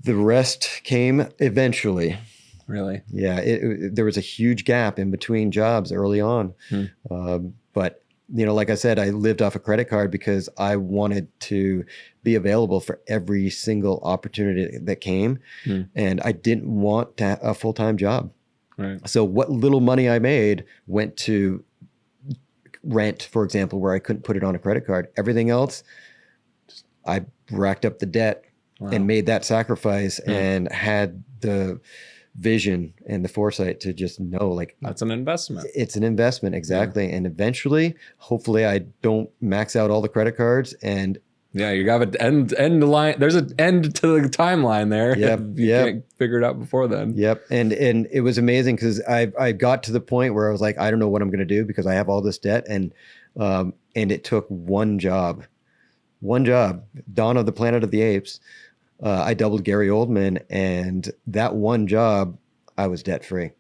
rest came eventually. Really? Yeah, there was a huge gap in between jobs early on. But, like I said, I lived off a credit card because I wanted to be available for every single opportunity that came. And I didn't want to have a full-time job. Right. So what little money I made went to rent, for example, where I couldn't put it on a credit card. Everything else, I racked up the debt and made that sacrifice and had the vision and the foresight to just know, like, that's an investment. It's an investment. Exactly. And eventually, hopefully I don't max out all the credit cards. And you got an end line. There's an end to the timeline there. Yep. You can't figure it out before then. Yep. And it was amazing because I got to the point where I was like, I don't know what I'm going to do because I have all this debt. And it took one job, Dawn of the Planet of the Apes. I doubled Gary Oldman, and that one job, I was debt free.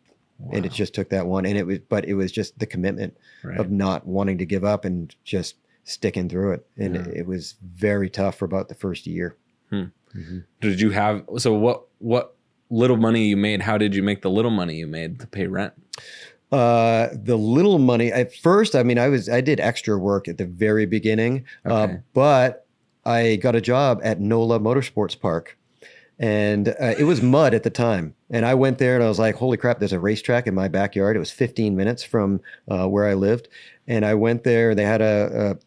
And it just took that one. And it was just the commitment of not wanting to give up and just sticking through it. And it was very tough for about the first year. Did you have, so what little money you made, how did you make the little money you made to pay rent? The little money at first, I did extra work at the very beginning, but I got a job at NOLA Motorsports Park, and it was mud at the time. And I went there and I was like, holy crap, there's a racetrack in my backyard. It was 15 minutes from where I lived. And I went there. They had a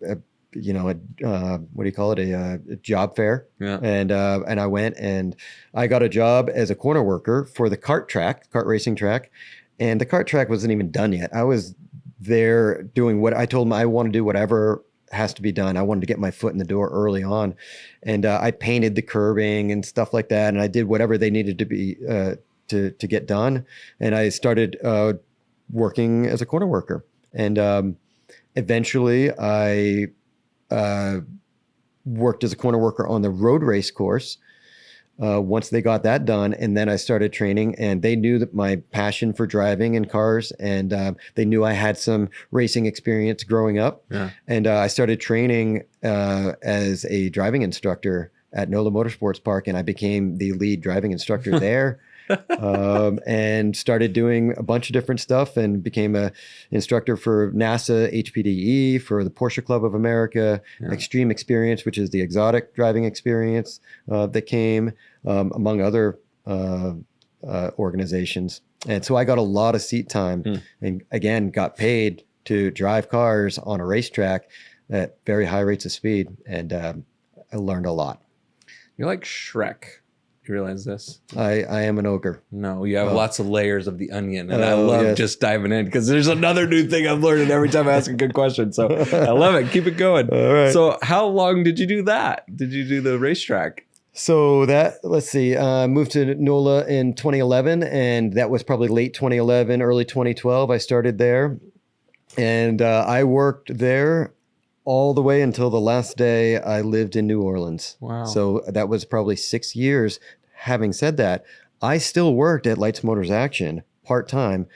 what do you call it? A job fair. Yeah. And I went and I got a job as a corner worker for the kart racing track. And the kart track wasn't even done yet. I was there doing what I told them I want to do, whatever has to be done. I wanted to get my foot in the door early on. And I painted the curbing and stuff like that. And I did whatever they needed to be to get done. And I started working as a corner worker. And eventually I worked as a corner worker on the road race course once they got that done. And then I started training, and they knew that my passion for driving and cars, and they knew I had some racing experience growing up. Yeah. And I started training as a driving instructor at NOLA Motorsports Park, and I became the lead driving instructor there. And started doing a bunch of different stuff, and became a instructor for NASA HPDE, for the Porsche Club of America, Extreme Experience, which is the exotic driving experience that came, among other organizations. And so I got a lot of seat time, and again, got paid to drive cars on a racetrack at very high rates of speed. And I learned a lot. You're like Shrek. You realize this? I am an ogre. No, you have lots of layers of the onion, and I love just diving in because there's another new thing I'm learning every time I ask a good question. So I love it. Keep it going. All right. So how long did you do that? Did you do the racetrack? So let's see, moved to NOLA in 2011, and that was probably late 2011, early 2012. I started there, and I worked there all the way until the last day I lived in New Orleans. Wow. So that was probably 6 years. Having said that, I still worked at Lights Motors Action part-time,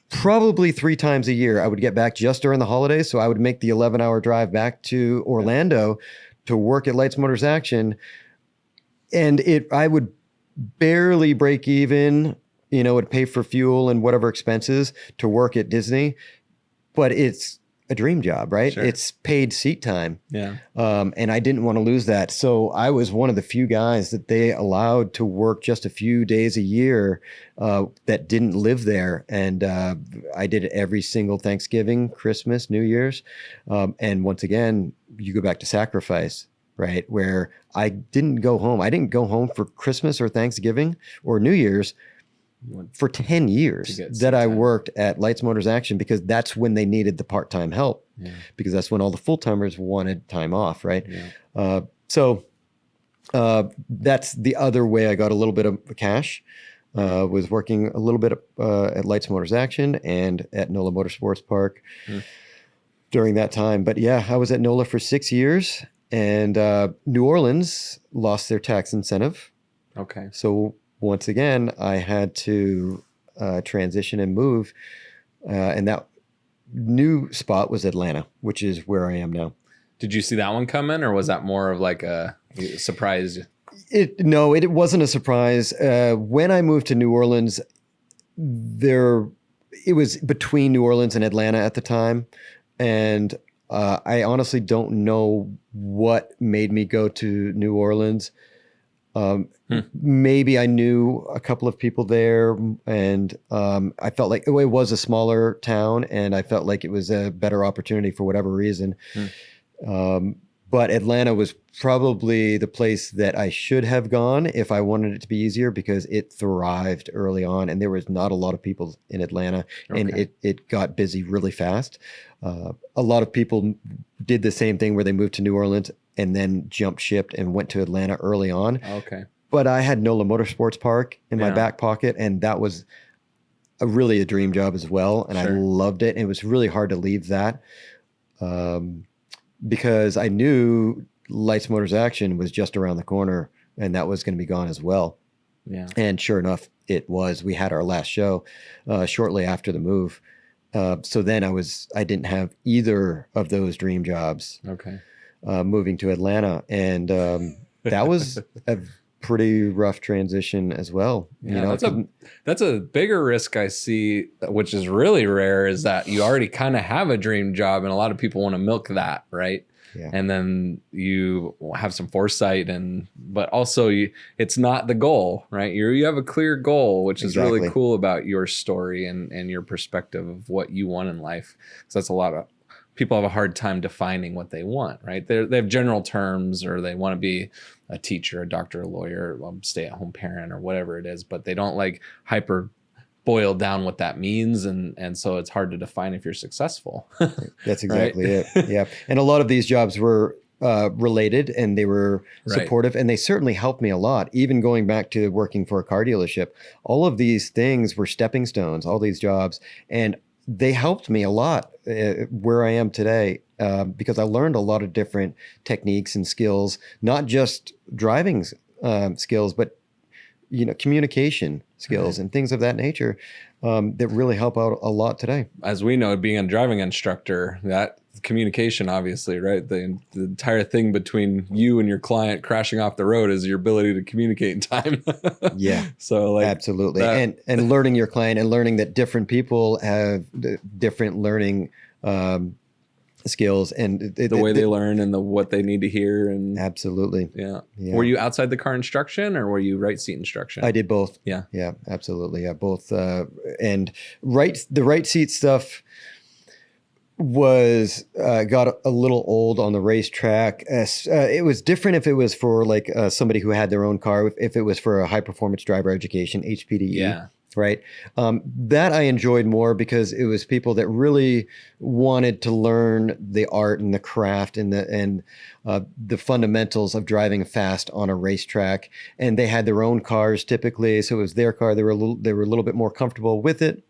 probably 3 times a year. I would get back just during the holidays. So I would make the 11-hour drive back to Orlando to work at Lights Motors Action. And I would barely break even, would pay for fuel and whatever expenses to work at Disney, but it's a dream job, right? Sure. It's paid seat time. Yeah. And I didn't want to lose that. So I was one of the few guys that they allowed to work just a few days a year that didn't live there. And I did it every single Thanksgiving, Christmas, New Year's. And once again, you go back to sacrifice, right? Where I didn't go home. I didn't go home for Christmas or Thanksgiving or New Year's for 10 years that I worked at Lights Motors Action, because that's when they needed the part-time help, because that's when all the full-timers wanted time off, right? Yeah. So that's the other way I got a little bit of cash, was working a little bit at Lights Motors Action and at NOLA Motorsports Park during that time. But yeah, I was at NOLA for 6 years. And New Orleans lost their tax incentive. Okay. So once again, I had to transition and move. And that new spot was Atlanta, which is where I am now. Did you see that one coming, or was that more of like a surprise? No, it wasn't a surprise. When I moved to New Orleans, it was between New Orleans and Atlanta at the time. And I honestly don't know what made me go to New Orleans. Maybe I knew a couple of people there, and I felt like it was a smaller town, and I felt like it was a better opportunity for whatever reason. But Atlanta was probably the place that I should have gone if I wanted it to be easier, because it thrived early on, and there was not a lot of people in Atlanta, and it got busy really fast. A lot of people did the same thing where they moved to New Orleans and then jumped ship and went to Atlanta early on. Okay. But I had NOLA Motorsports Park in my back pocket, and that was really a dream job as well. And I loved it. And it was really hard to leave that because I knew Lights Motors Action was just around the corner, and that was going to be gone as well. Yeah. And sure enough, it was. We had our last show shortly after the move. So then I didn't have either of those dream jobs. Okay. Moving to Atlanta, and that was a pretty rough transition as well. Yeah, that's a bigger risk I see, which is really rare, is that you already kind of have a dream job, and a lot of people want to milk that, right? Yeah. And then you have some foresight, but also it's not the goal, right? You have a clear goal, which is really cool about your story and your perspective of what you want in life. So that's a lot of people have a hard time defining what they want, right? They have general terms, or they want to be a teacher, a doctor, a lawyer, a stay-at-home parent, or whatever it is, but they don't like hyper boil down what that means, and so it's hard to define if you're successful. That's exactly it. Yeah, and a lot of these jobs were related, and they were supportive, and they certainly helped me a lot. Even going back to working for a car dealership, all of these things were stepping stones, all these jobs, and they helped me a lot where I am today, because I learned a lot of different techniques and skills, not just driving skills, but communication skills and things of that nature that really help out a lot today. As we know, being a driving instructor, that communication, obviously, right? The entire thing between you and your client crashing off the road is your ability to communicate in time. Yeah. So absolutely. And learning your client, and learning that different people have different learning skills, and the way they learn, and what they need to hear. And absolutely. Yeah. Were you outside the car instruction, or were you right seat instruction? I did both. Yeah. Yeah, absolutely. Yeah, both. And the right seat stuff was got a little old on the racetrack. It was different if it was for like somebody who had their own car, if it was for a high performance driver education, HPDE. Yeah. Right. That I enjoyed more, because it was people that really wanted to learn the art and the craft and the fundamentals of driving fast on a racetrack. And they had their own cars typically, so it was their car. They were a little bit more comfortable with it.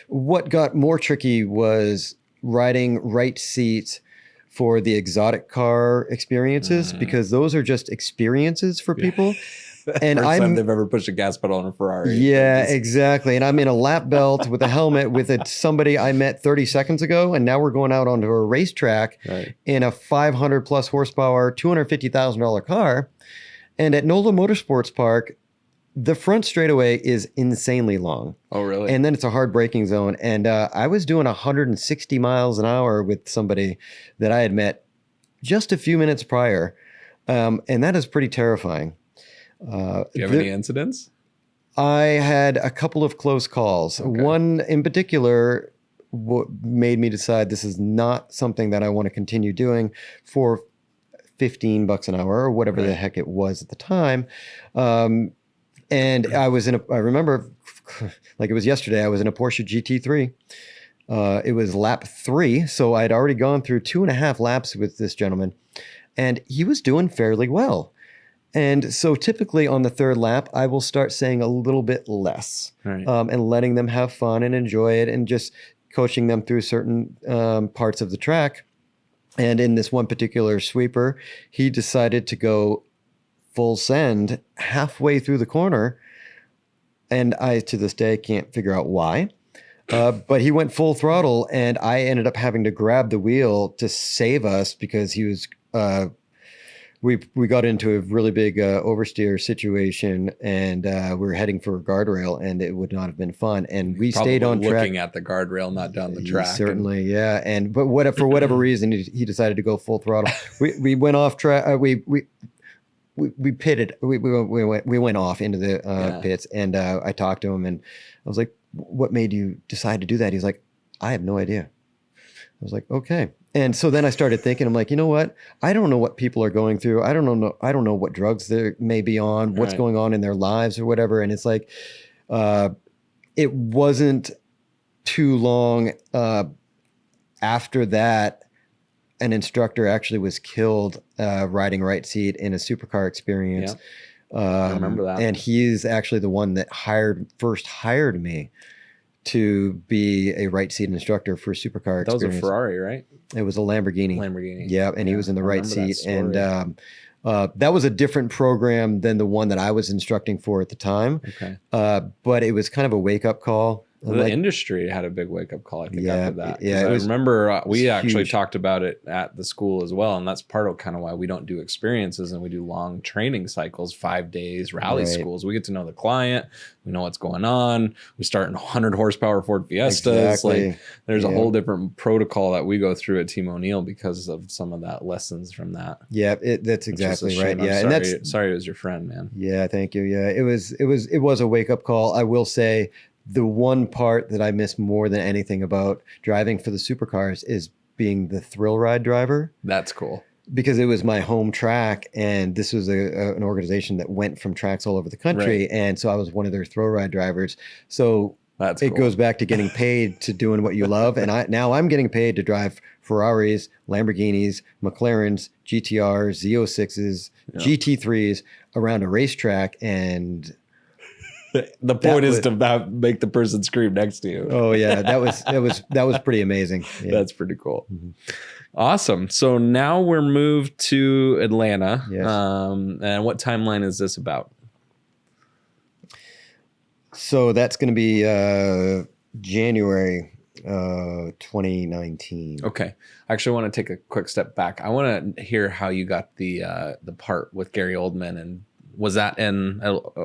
What got more tricky was riding right seat for the exotic car experiences, because those are just experiences for people. And first time they've ever pushed a gas pedal on a Ferrari. Yeah, exactly. And I'm in a lap belt with a helmet with somebody I met 30 seconds ago, and now we're going out onto a racetrack in a 500 plus horsepower, $250,000 car. And at NOLA Motorsports Park, the front straightaway is insanely long. Oh, really? And then it's a hard braking zone. And I was doing 160 miles an hour with somebody that I had met just a few minutes prior. And that is pretty terrifying. Do you have any incidents? I had a couple of close calls. Okay. One in particular made me decide this is not something that I want to continue doing for $15 an hour or whatever the heck it was at the time. And I remember like it was yesterday, I was in a Porsche GT3. It was lap 3. So I'd already gone through 2.5 laps with this gentleman, and he was doing fairly well. And so typically on the 3rd lap, I will start saying a little bit less, and letting them have fun and enjoy it, and just coaching them through certain parts of the track. And in this one particular sweeper, he decided to go full send halfway through the corner. And I, to this day, can't figure out why. But he went full throttle, and I ended up having to grab the wheel to save us because he was. We got into a really big oversteer situation, and we were heading for a guardrail, and it would not have been fun. And we stayed on track, looking at the guardrail, not down the track. Certainly, yeah. And but for whatever reason, he decided to go full throttle. We went off track. We pitted. We went off into the pits, and I talked to him, and I was like, "What made you decide to do that?" He's like, "I have no idea." I was like, "Okay." And so then I started thinking, I'm like, you know what? I don't know what people are going through. I don't know what drugs they may be on, what's going on in their lives or whatever. And it's like, it wasn't too long after that, an instructor actually was killed riding right seat in a supercar experience. Yeah. I remember that. And he's actually the one that first hired me to be a right seat instructor for supercar experience. That was a Ferrari, right? It was a Lamborghini. Yeah, and he was in the right seat. And that was a different program than the one that I was instructing for at the time. Okay. But it was kind of a wake-up call. The industry had a big wake-up call, I think, after that. Yeah, I remember we actually talked about it at the school as well, and that's part of kind of why we don't do experiences and we do long training cycles, 5 days, rally schools. We get to know the client. We know what's going on. We start in 100 horsepower Ford Fiestas. Exactly. Like, there's a whole different protocol that we go through at Team O'Neill because of some of that lessons from that. Yeah, that's exactly right. Yeah, and sorry it was your friend, man. Yeah, thank you. Yeah, it was a wake-up call. I will say, the one part that I miss more than anything about driving for the supercars is being the thrill ride driver. That's cool. Because it was my home track, and this was an organization that went from tracks all over the country. Right. And so I was one of their thrill ride drivers. So it goes back to getting paid to doing what you love. And now I'm getting paid to drive Ferraris, Lamborghinis, McLarens, GTRs, Z06s, GT3s around a racetrack. And the point is to make the person scream next to you. Oh yeah, that was pretty amazing. Yeah. That's pretty cool. Mm-hmm. Awesome. So now we're moved to Atlanta. Yes. And what timeline is this about? So that's going to be January 2019. Okay. I actually want to take a quick step back. I want to hear how you got the part with Gary Oldman, and was that in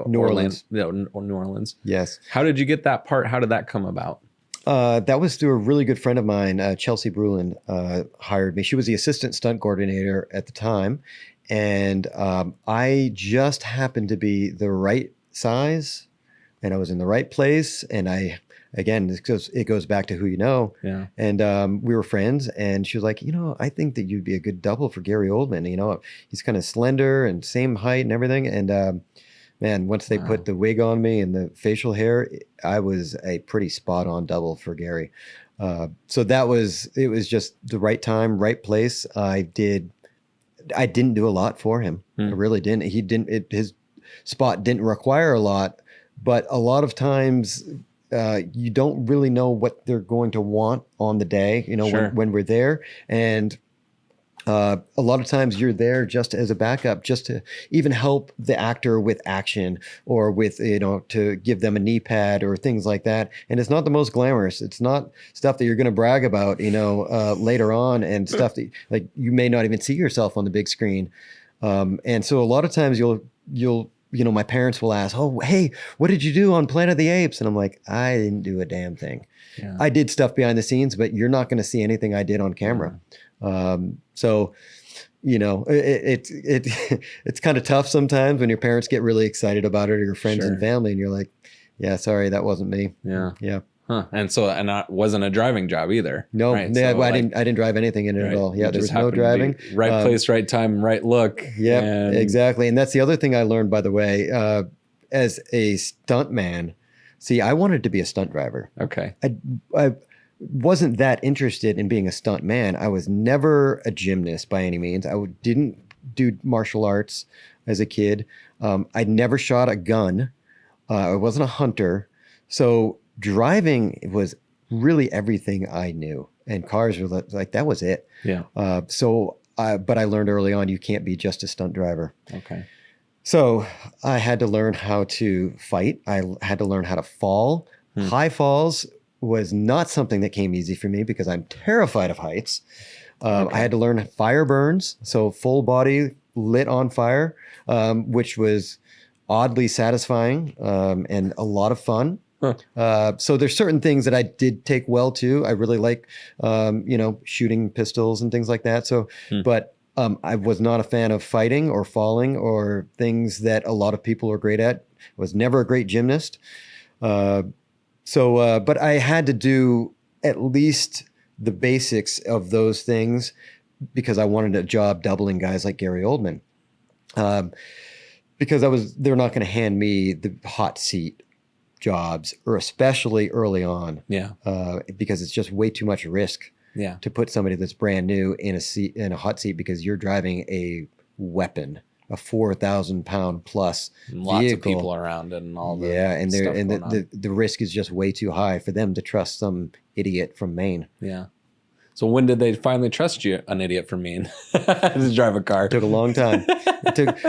New Orleans? New Orleans. Yes. How did you get that part? How did that come about? That was through a really good friend of mine, Chelsea Brulin, hired me. She was the assistant stunt coordinator at the time. And I just happened to be the right size, and I was in the right place. And it goes back to who you know. Yeah. And we were friends, and she was like, I think that you'd be a good double for Gary Oldman. He's kind of slender and same height and everything. And man, once they put the wig on me and the facial hair, I was a pretty spot on double for Gary. So it was just the right time, right place. I didn't do a lot for him. I really didn't. His spot didn't require a lot, but a lot of times you don't really know what they're going to want on the day, sure. when we're there. And a lot of times you're there just as a backup, just to even help the actor with action, or with, to give them a knee pad or things like that. And it's not the most glamorous. It's not stuff that you're going to brag about, later on, and stuff that like you may not even see yourself on the big screen. And so a lot of times you'll my parents will ask, "Oh, hey, what did you do on Planet of the Apes?" And I'm like, "I didn't do a damn thing. Yeah. I did stuff behind the scenes, but you're not going to see anything I did on camera." So, it's kind of tough sometimes when your parents get really excited about it, or your friends and family, and you're like, "Yeah, sorry, that wasn't me." Yeah. Yeah. Huh. And that wasn't a driving job either. No, right? I didn't drive anything in it at all. Yeah, there was no driving. Right place, right time, right look. Yeah, exactly. And that's the other thing I learned, by the way, as a stunt man. See, I wanted to be a stunt driver. Okay. I wasn't that interested in being a stunt man. I was never a gymnast by any means. I didn't do martial arts as a kid. I'd never shot a gun. I wasn't a hunter. So driving was really everything I knew. and cars were like, that was it. Yeah. But I learned early on, you can't be just a stunt driver. Okay. So I had to learn how to fight. I had to learn how to fall. High falls was not something that came easy for me because I'm terrified of heights. I had to learn fire burns, so full body lit on fire, which was oddly satisfying and a lot of fun. So there's certain things that I did take well to. I really like, shooting pistols and things like that. So, but I was not a fan of fighting or falling or things that a lot of people are great at. Was never a great gymnast. But I had to do at least the basics of those things because I wanted a job doubling guys like Gary Oldman. Because they're not going to hand me the hot seat jobs, or especially early on. Yeah. Because it's just way too much risk. Yeah. To put somebody that's brand new in a hot seat because you're driving a weapon, a 4,000 pound plus lots vehicle. Of people around and all the the risk is just way too high for them to trust some idiot from Maine. Yeah. So when did they finally trust you, an idiot from Maine, to drive a car? It took a long time.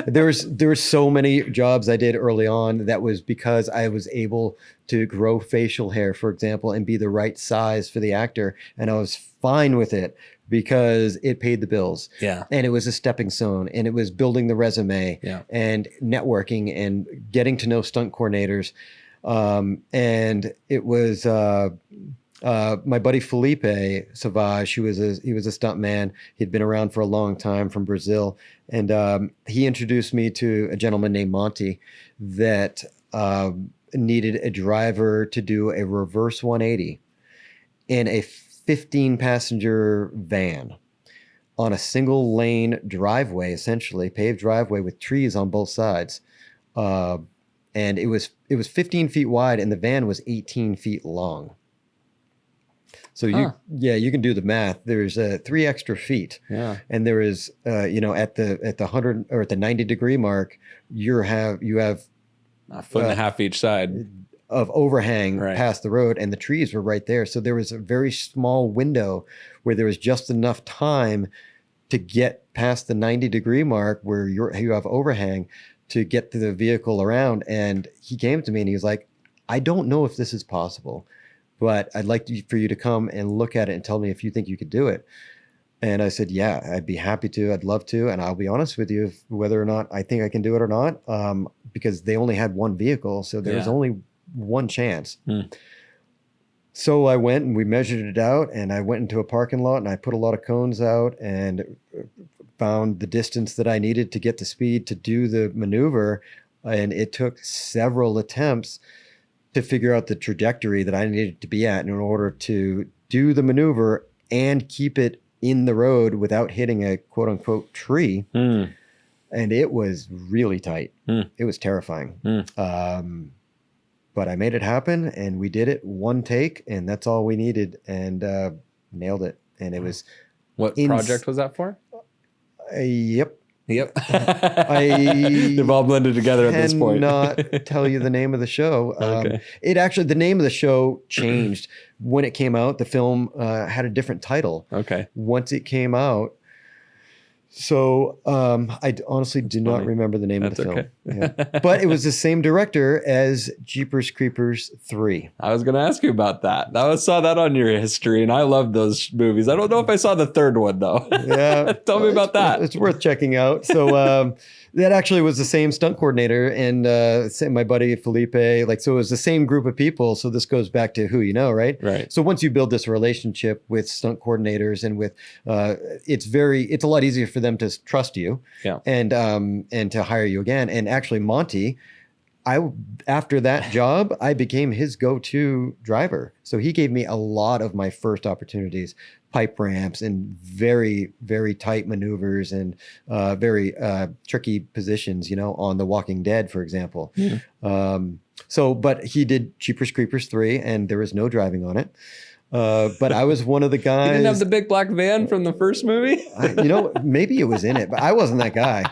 There were so many jobs I did early on that was because I was able to grow facial hair, for example, and be the right size for the actor. And I was fine with it because it paid the bills. Yeah. And it was a stepping stone, and it was building the resume. Yeah. And networking and getting to know stunt coordinators. And it was my buddy Felipe Savage, he was a stunt man. He'd been around for a long time from Brazil. And he introduced me to a gentleman named Monty that needed a driver to do a reverse 180 in a 15-passenger van on a single lane driveway, essentially paved driveway with trees on both sides. And it was 15 feet wide, and the van was 18 feet long. So you can do the math. There's 3 extra feet. Yeah. And there is at the 100 or at the 90 degree mark, you have a foot and a half each side of overhang past the road, and the trees were right there. So there was a very small window where there was just enough time to get past the 90 degree mark where you have overhang to get the vehicle around. And he came to me and he was like, I don't know if this is possible, but I'd like for you to come and look at it and tell me if you think you could do it. And I said, yeah, I'd be happy to. I'd love to. And I'll be honest with you, whether or not I think I can do it or not, because they only had one vehicle. So there was only one chance. So I went and we measured it out, and I went into a parking lot and I put a lot of cones out and found the distance that I needed to get the speed to do the maneuver. And it took several attempts to figure out the trajectory that I needed to be at in order to do the maneuver and keep it in the road without hitting a quote unquote tree. And it was really tight. It was terrifying. But I made it happen, and we did it one take, and that's all we needed, and nailed it. And it was... What project was that for? Yep. They've all blended together at this point. Not tell you the name of the show. Okay. The name of the show changed when it came out. The film had a different title. Okay. Once it came out. So I honestly do not remember the name of the film. Okay. Yeah. But it was the same director as Jeepers Creepers 3. I was going to ask you about that. I saw that on your history, and I love those movies. I don't know if I saw the third one, though. Yeah. Tell me about that. It's worth checking out. So that actually was the same stunt coordinator and my buddy Felipe. So it was the same group of people. So this goes back to who you know, right? Right. So once you build this relationship with stunt coordinators and with, it's a lot easier for them to trust you, and to hire you again. And actually, Monty, after that job, I became his go-to driver. So he gave me a lot of my first opportunities, pipe ramps and very, very tight maneuvers and very tricky positions, on The Walking Dead, for example. But he did Jeepers Creepers 3, and there was no driving on it. But I was one of the guys. You didn't have the big black van from the first movie? Maybe it was in it, but I wasn't that guy.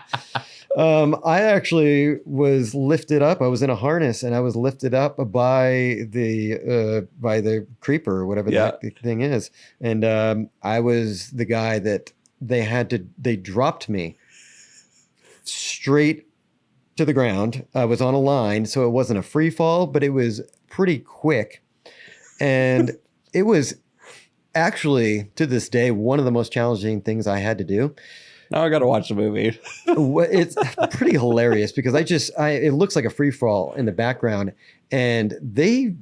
I actually was lifted up. I was in a harness and I was lifted up by the creeper or whatever the heck the thing is. And I was the guy that they dropped me straight to the ground. I was on a line, so it wasn't a free fall, but it was pretty quick. And it was actually, to this day, one of the most challenging things I had to do. Now I got to watch the movie. It's pretty hilarious because it looks like a free fall in the background, and they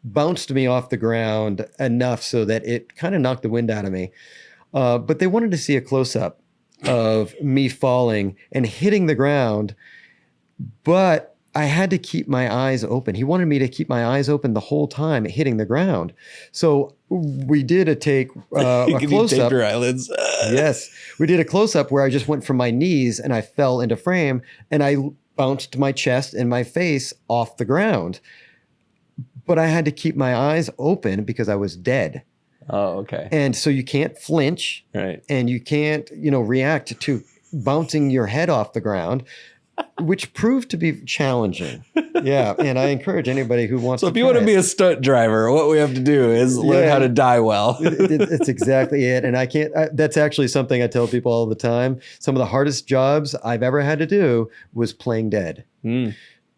bounced me off the ground enough so that it kind of knocked the wind out of me. But they wanted to see a close-up of me falling and hitting the ground, but I had to keep my eyes open. He wanted me to keep my eyes open the whole time hitting the ground. So we did a close-up. Your eyelids. Yes, we did a close-up where I just went from my knees and I fell into frame and I bounced my chest and my face off the ground. But I had to keep my eyes open because I was dead. Oh, okay. And so you can't flinch, right? And you can't, react to bouncing your head off the ground, which proved to be challenging. Yeah, and I encourage anybody who wants to. So if you want to be a stunt driver, what we have to do is learn how to die well. It's exactly it. And that's actually something I tell people all the time. Some of the hardest jobs I've ever had to do was playing dead.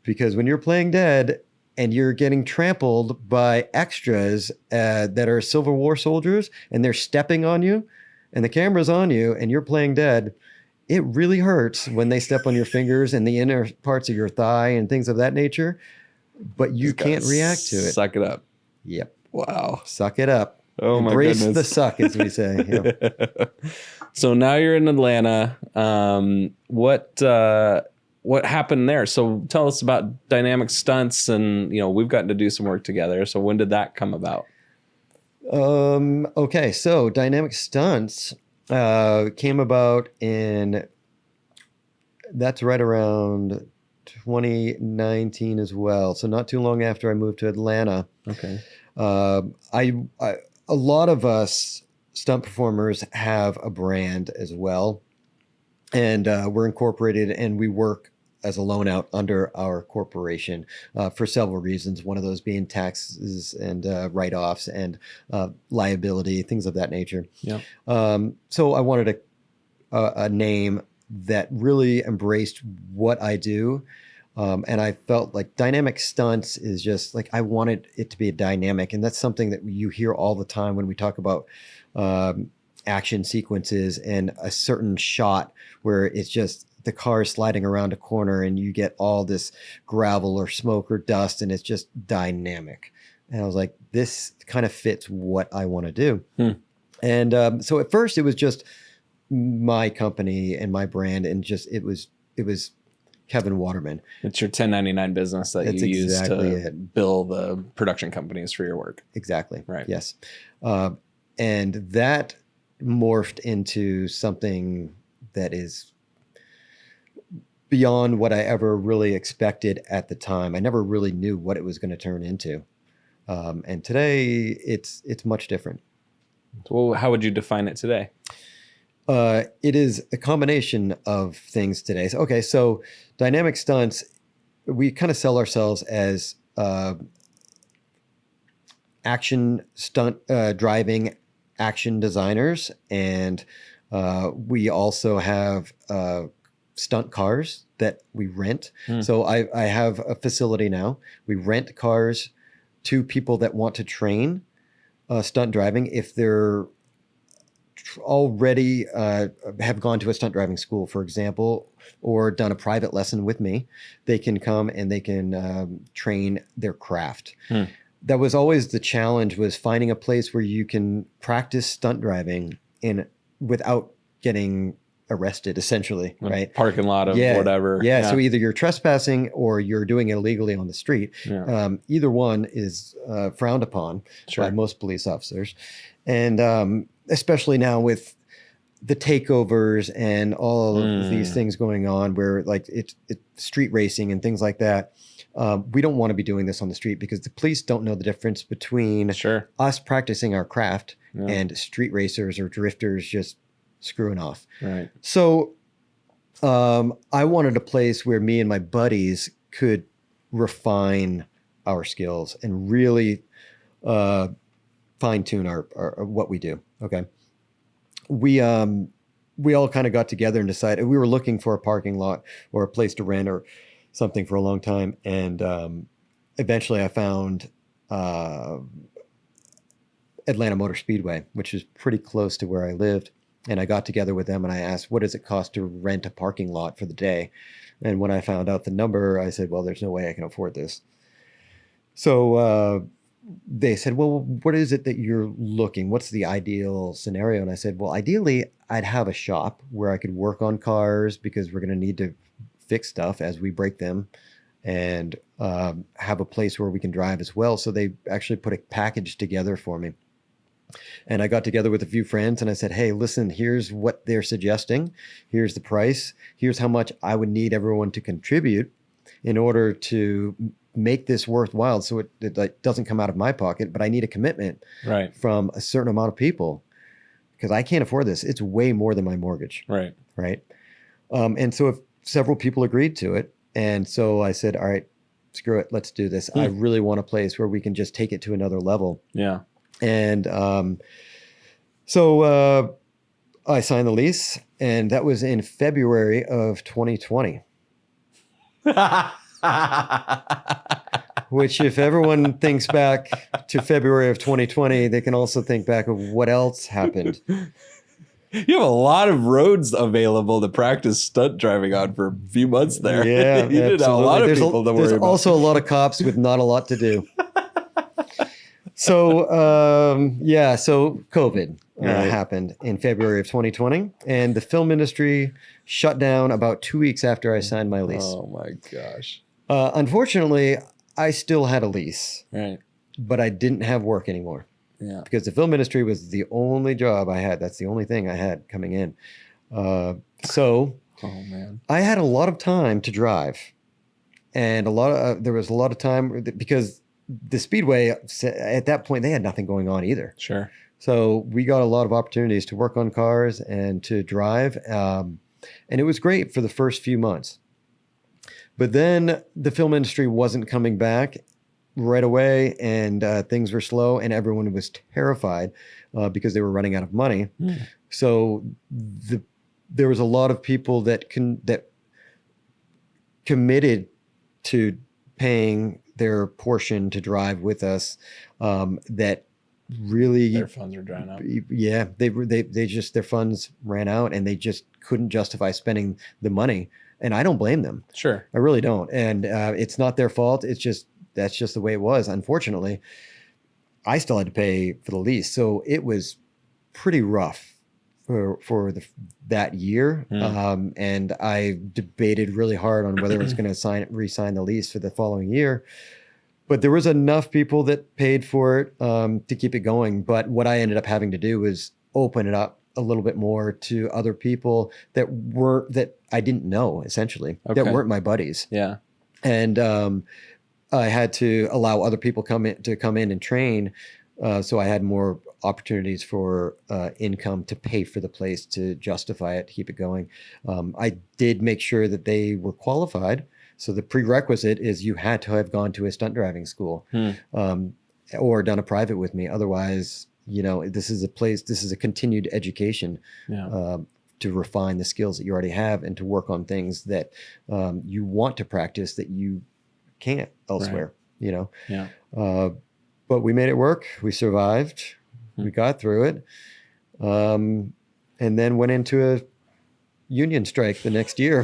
Because when you're playing dead and you're getting trampled by extras that are Civil War soldiers and they're stepping on you and the camera's on you and you're playing dead, it really hurts when they step on your fingers and the inner parts of your thigh and things of that nature, but you can't react to it. Suck it up. Yep. Wow. Suck it up. Oh my goodness. Embrace the suck, as we say. Yeah. So now you're in Atlanta. What happened there? So tell us about Dynamic Stunts, and we've gotten to do some work together. So when did that come about? Okay, so Dynamic Stunts came about that's right around 2019 as well. So not too long after I moved to Atlanta. Okay. A lot of us stunt performers have a brand as well. And we're incorporated and we work as a loan out under our corporation for several reasons. One of those being taxes and write-offs and liability, things of that nature. Yeah. So I wanted a name that really embraced what I do. And I felt like Dynamic Stunts is just like, I wanted it to be a dynamic. And that's something that you hear all the time when we talk about action sequences and a certain shot where it's just the car sliding around a corner and you get all this gravel or smoke or dust and it's just dynamic. And I was like, this kind of fits what I want to do. And so at first it was just my company and my brand, and just it was Kevin Waterman. It's your 1099 business that you use to bill the production companies for your work. Exactly. Right. Yes. And that morphed into something that is beyond what I ever really expected at the time. I never really knew what it was going to turn into. And today it's much different. Well, how would you define it today? It is a combination of things today. So Dynamic Stunts, we kind of sell ourselves as action stunt driving action designers, and we also have stunt cars that we rent. So I have a facility now. We rent cars to people that want to train stunt driving. If they're already have gone to a stunt driving school, for example, or done a private lesson with me, they can come and they can train their craft. That was always the challenge, was finding a place where you can practice stunt driving without getting arrested, essentially, right? Parking lot of whatever. Yeah. So either you're trespassing or you're doing it illegally on the street. Either one is frowned upon by most police officers. And especially now with the takeovers and all of these things going on, where like it's street racing and things like that. We don't want to be doing this on the street because the police don't know the difference between us practicing our craft and street racers or drifters just screwing off. Right. So I wanted a place where me and my buddies could refine our skills and really fine tune our what we do. Okay. We all kind of got together and decided we were looking for a parking lot or a place to rent or something for a long time. And eventually I found Atlanta Motor Speedway, which is pretty close to where I lived. And I got together with them and I asked, what does it cost to rent a parking lot for the day? And when I found out the number, I said, well, there's no way I can afford this. So they said, well, what is it that you're looking? What's the ideal scenario? And I said, well, ideally, I'd have a shop where I could work on cars because we're going to need to fix stuff as we break them, and have a place where we can drive as well. So they actually put a package together for me. And I got together with a few friends and I said, hey, listen, here's what they're suggesting. Here's the price. Here's how much I would need everyone to contribute in order to make this worthwhile. So it like, doesn't come out of my pocket, but I need a commitment from a certain amount of people because I can't afford this. It's way more than my mortgage. Right. Right. And so if several people agreed to it. And so I said, all right, screw it. Let's do this. I really want a place where we can just take it to another level. Yeah. And so I signed the lease, and that was in February of 2020. Which, if everyone thinks back to February of 2020, they can also think back of what else happened. You have a lot of roads available to practice stunt driving on for a few months there. Yeah, you did have a lot of people to worry about. There's also a lot of cops with not a lot to do. So, so COVID happened in February of 2020, and the film industry shut down about 2 weeks after I signed my lease. Oh my gosh. Unfortunately, I still had a lease, Right. but I didn't have work anymore. Yeah. Because the film industry was the only job I had. That's the only thing I had coming in. So I had a lot of time to drive, and there was a lot of time because the Speedway at that point, they had nothing going on either. Sure. So we got a lot of opportunities to work on cars and to drive. And it was great for the first few months. But then the film industry wasn't coming back right away, and things were slow, and everyone was terrified because they were running out of money. So there was a lot of people that committed to paying their portion to drive with us, that really their funds are drying up. Yeah, they just, their funds ran out and they just couldn't justify spending the money. And I don't blame them. Sure. I really don't. And it's not their fault. It's just, that's just the way it was. Unfortunately, I still had to pay for the lease. So it was pretty rough for that year. And I debated really hard on whether I was going to re-sign the lease for the following year. But there was enough people that paid for it to keep it going. But what I ended up having to do was open it up a little bit more to other people that I didn't know, essentially, that weren't my buddies. Yeah. And I had to allow other people come in and train. So I had more opportunities for income to pay for the place, to justify it, to keep it going. I did make sure that they were qualified. So the prerequisite is you had to have gone to a stunt driving school or done a private with me. Otherwise, this is a continued education to refine the skills that you already have and to work on things that you want to practice that you can't elsewhere, Yeah. But we made it work. We survived. We got through it. And then went into a union strike the next year.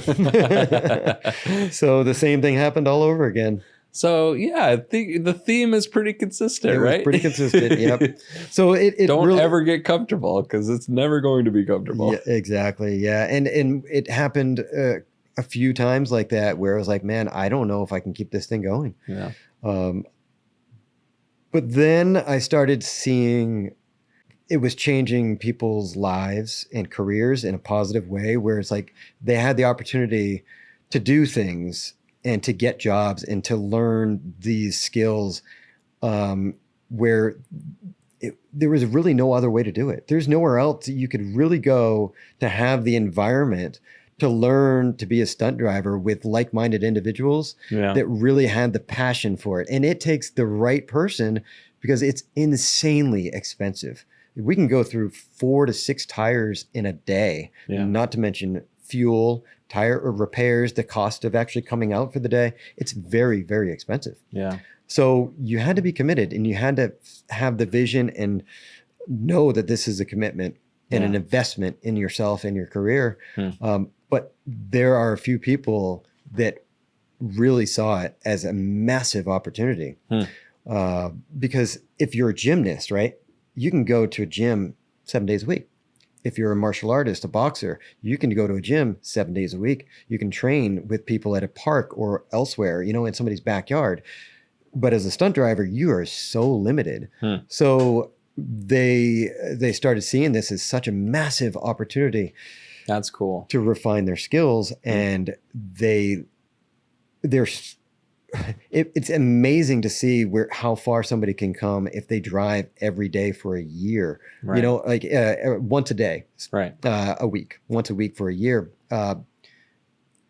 So the same thing happened all over again. So yeah, I think the theme is pretty consistent, right? Pretty consistent. Yep. So it don't really, ever get comfortable, because it's never going to be comfortable. Yeah, exactly. Yeah. And it happened a few times like that where I was like, man, I don't know if I can keep this thing going. Yeah. But then I started seeing it was changing people's lives and careers in a positive way, where it's like they had the opportunity to do things and to get jobs and to learn these skills where there was really no other way to do it. There's nowhere else you could really go to have the environment to learn to be a stunt driver with like-minded individuals that really had the passion for it. And it takes the right person because it's insanely expensive. We can go through 4 to 6 tires in a day, not to mention fuel, tire or repairs, the cost of actually coming out for the day. It's very, very expensive. Yeah. So you had to be committed and you had to have the vision and know that this is a commitment and an investment in yourself and your career. But there are a few people that really saw it as a massive opportunity. Because if you're a gymnast, right, you can go to a gym 7 days a week. If you're a martial artist, a boxer, you can go to a gym 7 days a week. You can train with people at a park or elsewhere, you know, in somebody's backyard. But as a stunt driver, you are so limited. So they started seeing this as such a massive opportunity. That's cool. To refine their skills, and it's amazing to see how far somebody can come if they drive every day for a year. You know, like once a day, a week, once a week for a year.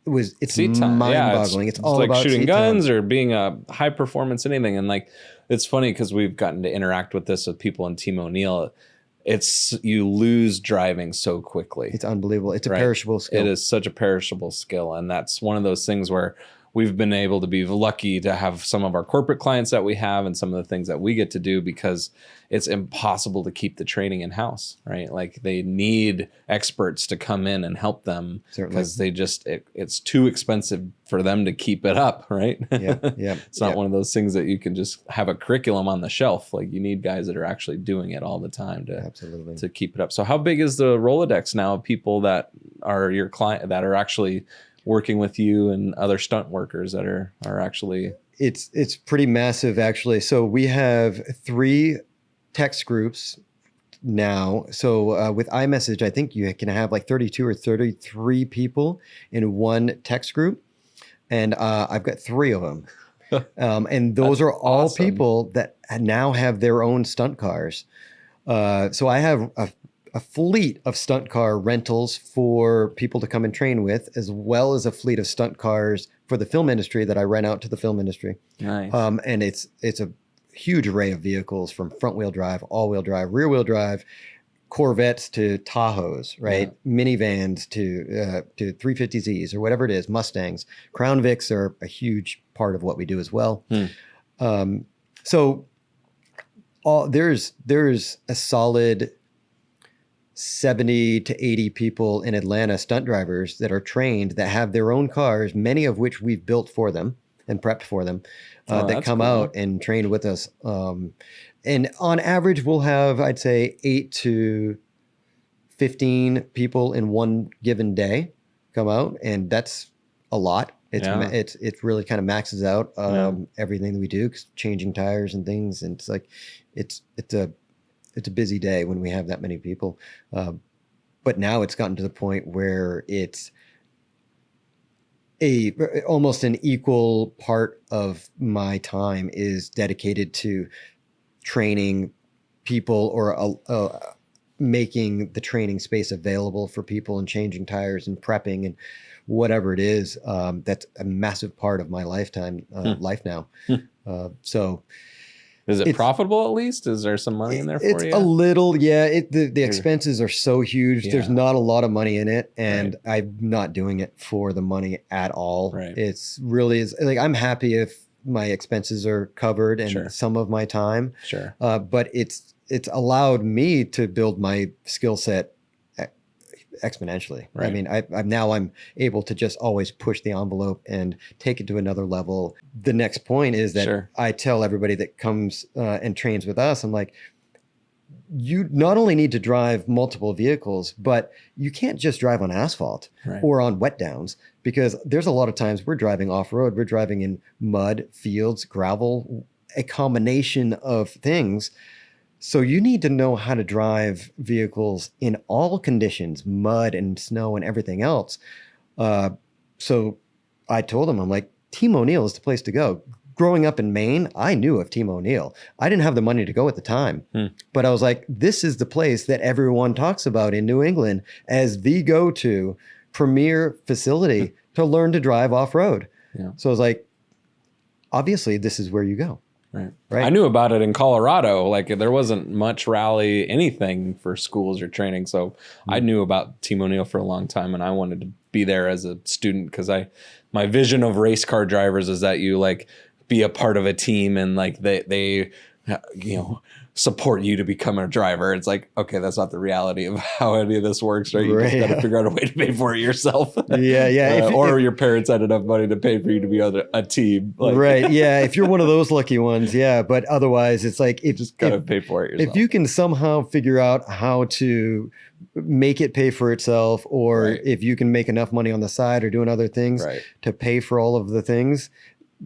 It's mind-boggling. It's all like about shooting seat guns time. or being a high performance anything. And like, it's funny because we've gotten to interact with this with people in Team O'Neill. You lose driving so quickly. It's unbelievable. It's a perishable skill. It is such a perishable skill. And that's one of those things where we've been able to be lucky to have some of our corporate clients that we have and some of the things that we get to do, because it's impossible to keep the training in house, right? Like they need experts to come in and help them because it's too expensive for them to keep it up, right? It's not one of those things that you can just have a curriculum on the shelf. Like you need guys that are actually doing it all the time to keep it up. So how big is the Rolodex now of people that are your client that are actually working with you and other stunt workers that are actually? It's pretty massive, actually. So we have 3 text groups now. So with iMessage, I think you can have like 32 or 33 people in one text group. And I've got 3 of them. And those are all awesome. People that now have their own stunt cars. So I have a fleet of stunt car rentals for people to come and train with, as well as a fleet of stunt cars for the film industry that I rent out to the film industry. Nice. And it's a huge array of vehicles, from front wheel drive, all wheel drive, rear wheel drive, Corvettes to Tahoes, right? Minivans to 350Zs or whatever it is, Mustangs. Crown Vics are a huge part of what we do as well. So there's a solid 70 to 80 people in Atlanta, stunt drivers that are trained, that have their own cars, many of which we've built for them and prepped for them, that come out and train with us. And on average, we'll have, I'd say, 8 to 15 people in one given day come out, and that's a lot. It really kind of maxes out everything that we do, 'cause changing tires and things, and it's like it's a busy day when we have that many people. But now it's gotten to the point where it's almost an equal part of my time is dedicated to training people or making the training space available for people and changing tires and prepping and whatever it is. That's a massive part of my life now. So is it profitable at least? Is there some money in there for you? It's a little, the expenses are so huge. There's not a lot of money in it, and I'm not doing it for the money at all. It's really like, I'm happy if my expenses are covered and some of my time. But it's allowed me to build my skill set exponentially. I mean, I'm able to just always push the envelope and take it to another level. The next point is that I tell everybody that comes and trains with us, I'm like, you not only need to drive multiple vehicles, but you can't just drive on asphalt or on wet downs, because there's a lot of times we're driving off-road, we're driving in mud, fields, gravel, a combination of things. So you need to know how to drive vehicles in all conditions, mud and snow and everything else. So I told him, I'm like, Team O'Neill is the place to go. Growing up in Maine, I knew of Team O'Neill. I didn't have the money to go at the time, but I was like, this is the place that everyone talks about in New England as the go-to premier facility to learn to drive off-road. Yeah. So I was like, obviously this is where you go. Right. I knew about it in Colorado. Like there wasn't much rally, anything for schools or training. So I knew about Team O'Neill for a long time, and I wanted to be there as a student because my vision of race car drivers is that you like be a part of a team and like they support you to become a driver. It's like, okay, that's not the reality of how any of this works, right? You just got to figure out a way to pay for it yourself. Yeah. Or your parents had enough money to pay for you to be on a team. Like, right. Yeah. If you're one of those lucky ones. Yeah. But otherwise it's like, if just got to pay for it yourself. If you can somehow figure out how to make it pay for itself, or if you can make enough money on the side or doing other things to pay for all of the things,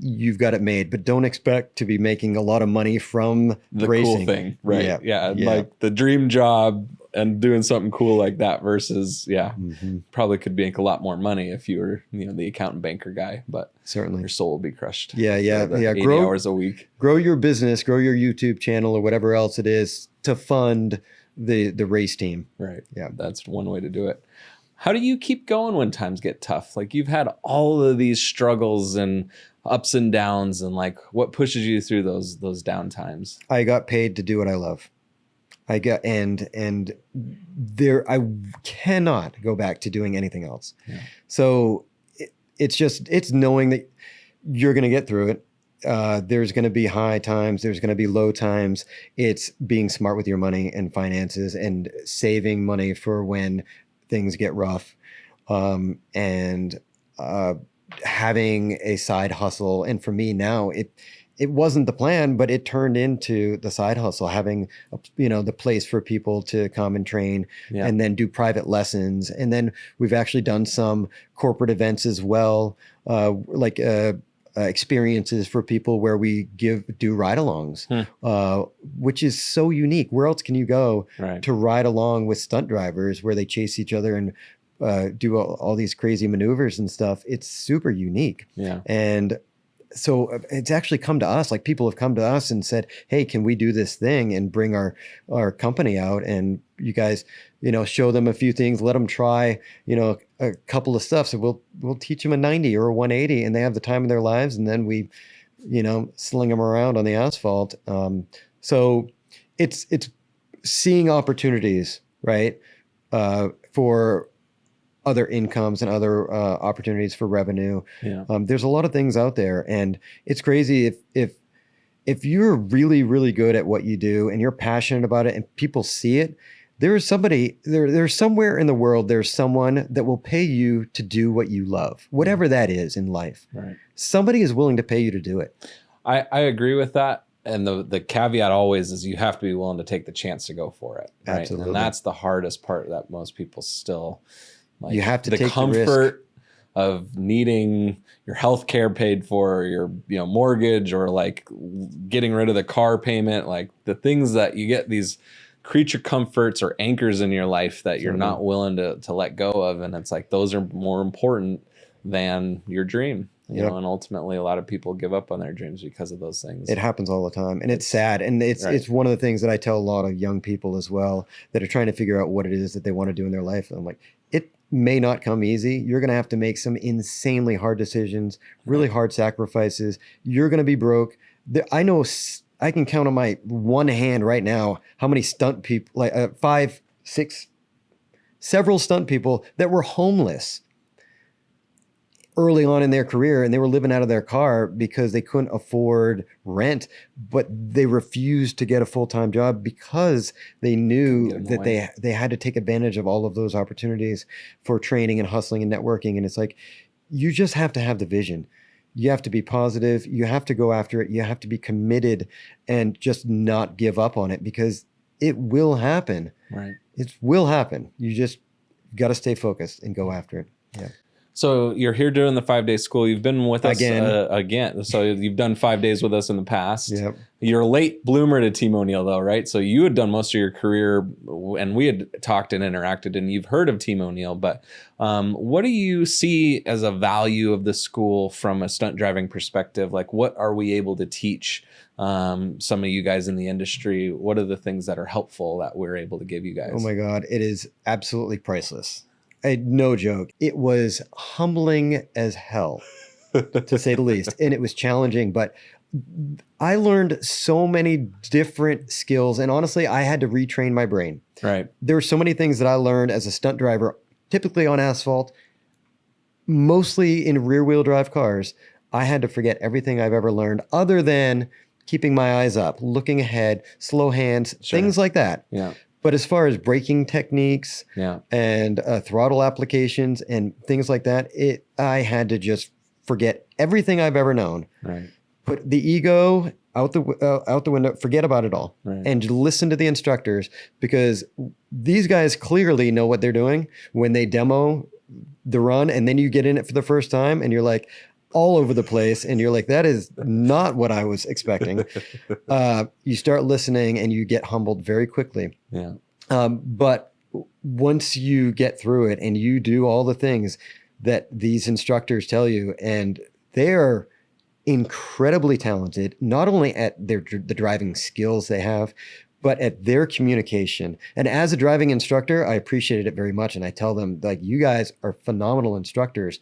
you've got it made. But don't expect to be making a lot of money from the racing. Cool thing, right? Yeah. Like the dream job and doing something cool like that versus probably could make a lot more money if you were the accountant banker guy, but certainly your soul will be crushed. 80 hours a week. Grow your business, grow your YouTube channel or whatever else it is to fund the race team. Right. Yeah, that's one way to do it. How do you keep going when times get tough? Like you've had all of these struggles and ups and downs, and like what pushes you through those down times? I got paid to do what I love. I cannot go back to doing anything else. Yeah. So it's knowing that you're going to get through it. There's going to be high times. There's going to be low times. It's being smart with your money and finances and saving money for when things get rough, and having a side hustle. And for me now, it wasn't the plan, but it turned into the side hustle, having the place for people to come and train and then do private lessons. And then we've actually done some corporate events as well, experiences for people where we do ride-alongs, which is so unique. Where else can you go to ride along with stunt drivers where they chase each other and do all these crazy maneuvers and stuff? It's super unique. Yeah. And so it's actually come to us, like people have come to us and said, hey, can we do this thing and bring our company out, and you guys, show them a few things, let them try, a couple of stuff. So we'll teach them a 90 or a 180 and they have the time of their lives. And then we, sling them around on the asphalt. So it's seeing opportunities, right? For other incomes and other opportunities for revenue. Yeah. There's a lot of things out there, and it's crazy if you're really, really good at what you do and you're passionate about it and people see it, there's somewhere in the world, there's someone that will pay you to do what you love, whatever that is in life. Right. Somebody is willing to pay you to do it. I agree with that. And the caveat always is you have to be willing to take the chance to go for it. Right? Absolutely. And that's the hardest part that most people still like. You have to take the comfort of needing your health care paid for, your mortgage, or like getting rid of the car payment, like the things that you get, these creature comforts or anchors in your life that you're not willing to let go of. And it's like, those are more important than your dream, you know, and ultimately a lot of people give up on their dreams because of those things. It happens all the time, and it's sad. And it's one of the things that I tell a lot of young people as well that are trying to figure out what it is that they want to do in their life. And I'm like, it may not come easy. You're going to have to make some insanely hard decisions, really hard sacrifices. You're going to be broke. I know I can count on my one hand right now how many stunt people, like 5, 6, several stunt people that were homeless early on in their career, and they were living out of their car because they couldn't afford rent, but they refused to get a full-time job because they knew that they had to take advantage of all of those opportunities for training and hustling and networking. And it's like, you just have to have the vision. You have to be positive. You have to go after it. You have to be committed and just not give up on it, because it will happen. Right. It will happen. You just got to stay focused and go after it. Yeah. So you're here doing the 5-day school. You've been with us again. So you've done 5 days with us in the past. Yep. You're a late bloomer to Team O'Neill though, right? So you had done most of your career, and we had talked and interacted, and you've heard of Team O'Neill, but what do you see as a value of the school from a stunt driving perspective? Like, what are we able to teach some of you guys in the industry? What are the things that are helpful that we're able to give you guys? Oh my God, it is absolutely priceless. No joke. It was humbling as hell, to say the least. And it was challenging, but I learned so many different skills. And honestly, I had to retrain my brain. Right. There were so many things that I learned as a stunt driver, typically on asphalt, mostly in rear wheel drive cars. I had to forget everything I've ever learned other than keeping my eyes up, looking ahead, slow hands, things like that. Yeah. But as far as braking techniques and throttle applications and things like that, I had to just forget everything I've ever known. Right. Put the ego out the window, forget about it all, and listen to the instructors, because these guys clearly know what they're doing when they demo the run, and then you get in it for the first time and you're like all over the place and you're like, that is not what I was expecting. You start listening and you get humbled very quickly. Yeah. But once you get through it and you do all the things that these instructors tell you, and they are incredibly talented, not only at the driving skills they have, but at their communication. And as a driving instructor, I appreciated it very much. And I tell them, like, you guys are phenomenal instructors,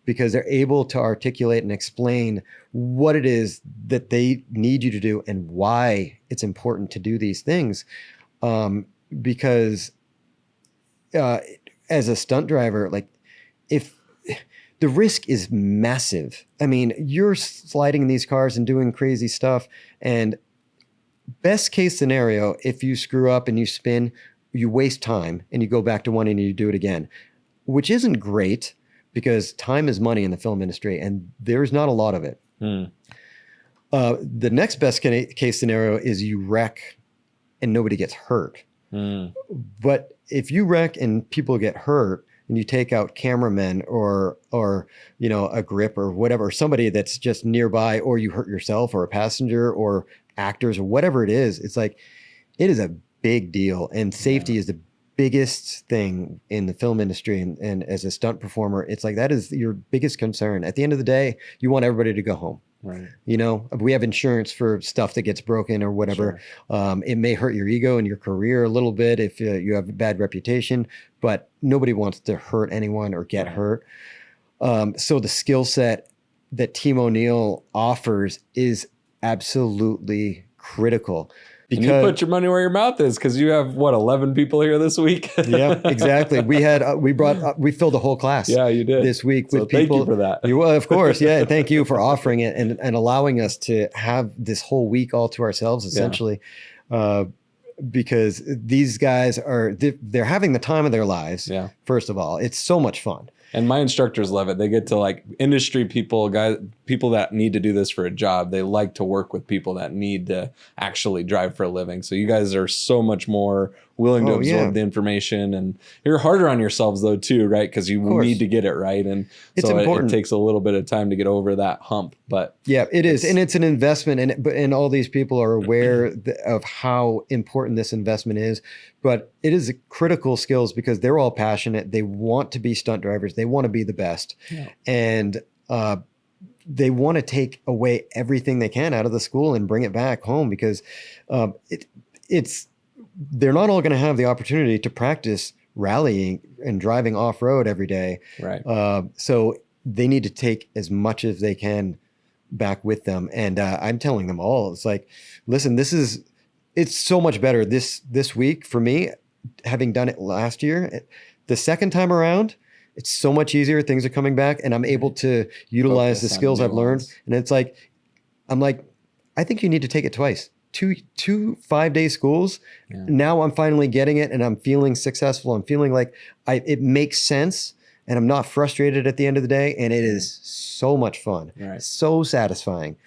because they're able to articulate and explain what it is that they need you to do and why it's important to do these things. Because as a stunt driver, like, if the risk is massive. I mean, you're sliding these cars and doing crazy stuff, and best case scenario, if you screw up and you spin, you waste time and you go back to one and you do it again, which isn't great, because time is money in the film industry and there's not a lot of it. The next best case scenario is you wreck and nobody gets hurt. But if you wreck and people get hurt, and you take out cameramen or a grip or whatever, somebody that's just nearby, or you hurt yourself or a passenger or actors or whatever it is, it's like, it is a big deal. And safety is the biggest thing in the film industry. And as a stunt performer, it's like, that is your biggest concern. At the end of the day, you want everybody to go home. Right. We have insurance for stuff that gets broken or whatever. It may hurt your ego and your career a little bit if you have a bad reputation, but nobody wants to hurt anyone or get hurt. So the skill set that Team O'Neill offers is absolutely critical. Because you put your money where your mouth is, because you have 11 people here this week. Yeah, exactly. We filled a whole class. Yeah, you did this week with people. Thank you for that. Of course, yeah. And thank you for offering it and allowing us to have this whole week all to ourselves, essentially, because these guys they're having the time of their lives. Yeah. First of all, it's so much fun. And my instructors love it. They get to, like, industry people, people that need to do this for a job. They like to work with people that need to actually drive for a living. So you guys are so much more willing to absorb the information, and you're harder on yourselves though too, right? Because you need to get it right, and it's so important. It takes a little bit of time to get over that hump. But yeah, it is, and it's an investment, and all these people are aware of how important this investment is. But it is critical skills, because they're all passionate. They want to be stunt drivers. They want to be the best, and they want to take away everything they can out of the school and bring it back home, because they're not all going to have the opportunity to practice rallying and driving off-road every day. Right. So they need to take as much as they can back with them. And I'm telling them all, it's like, listen, it's so much better this week for me, having done it last year. The second time around, it's so much easier. Things are coming back, and I'm able to utilize the skills I've learned. And it's like, I think you need to take it twice. Two 5-day schools. Yeah. Now I'm finally getting it, and I'm feeling successful. I'm feeling like it makes sense, and I'm not frustrated at the end of the day. And it is so much fun. Right. So satisfying.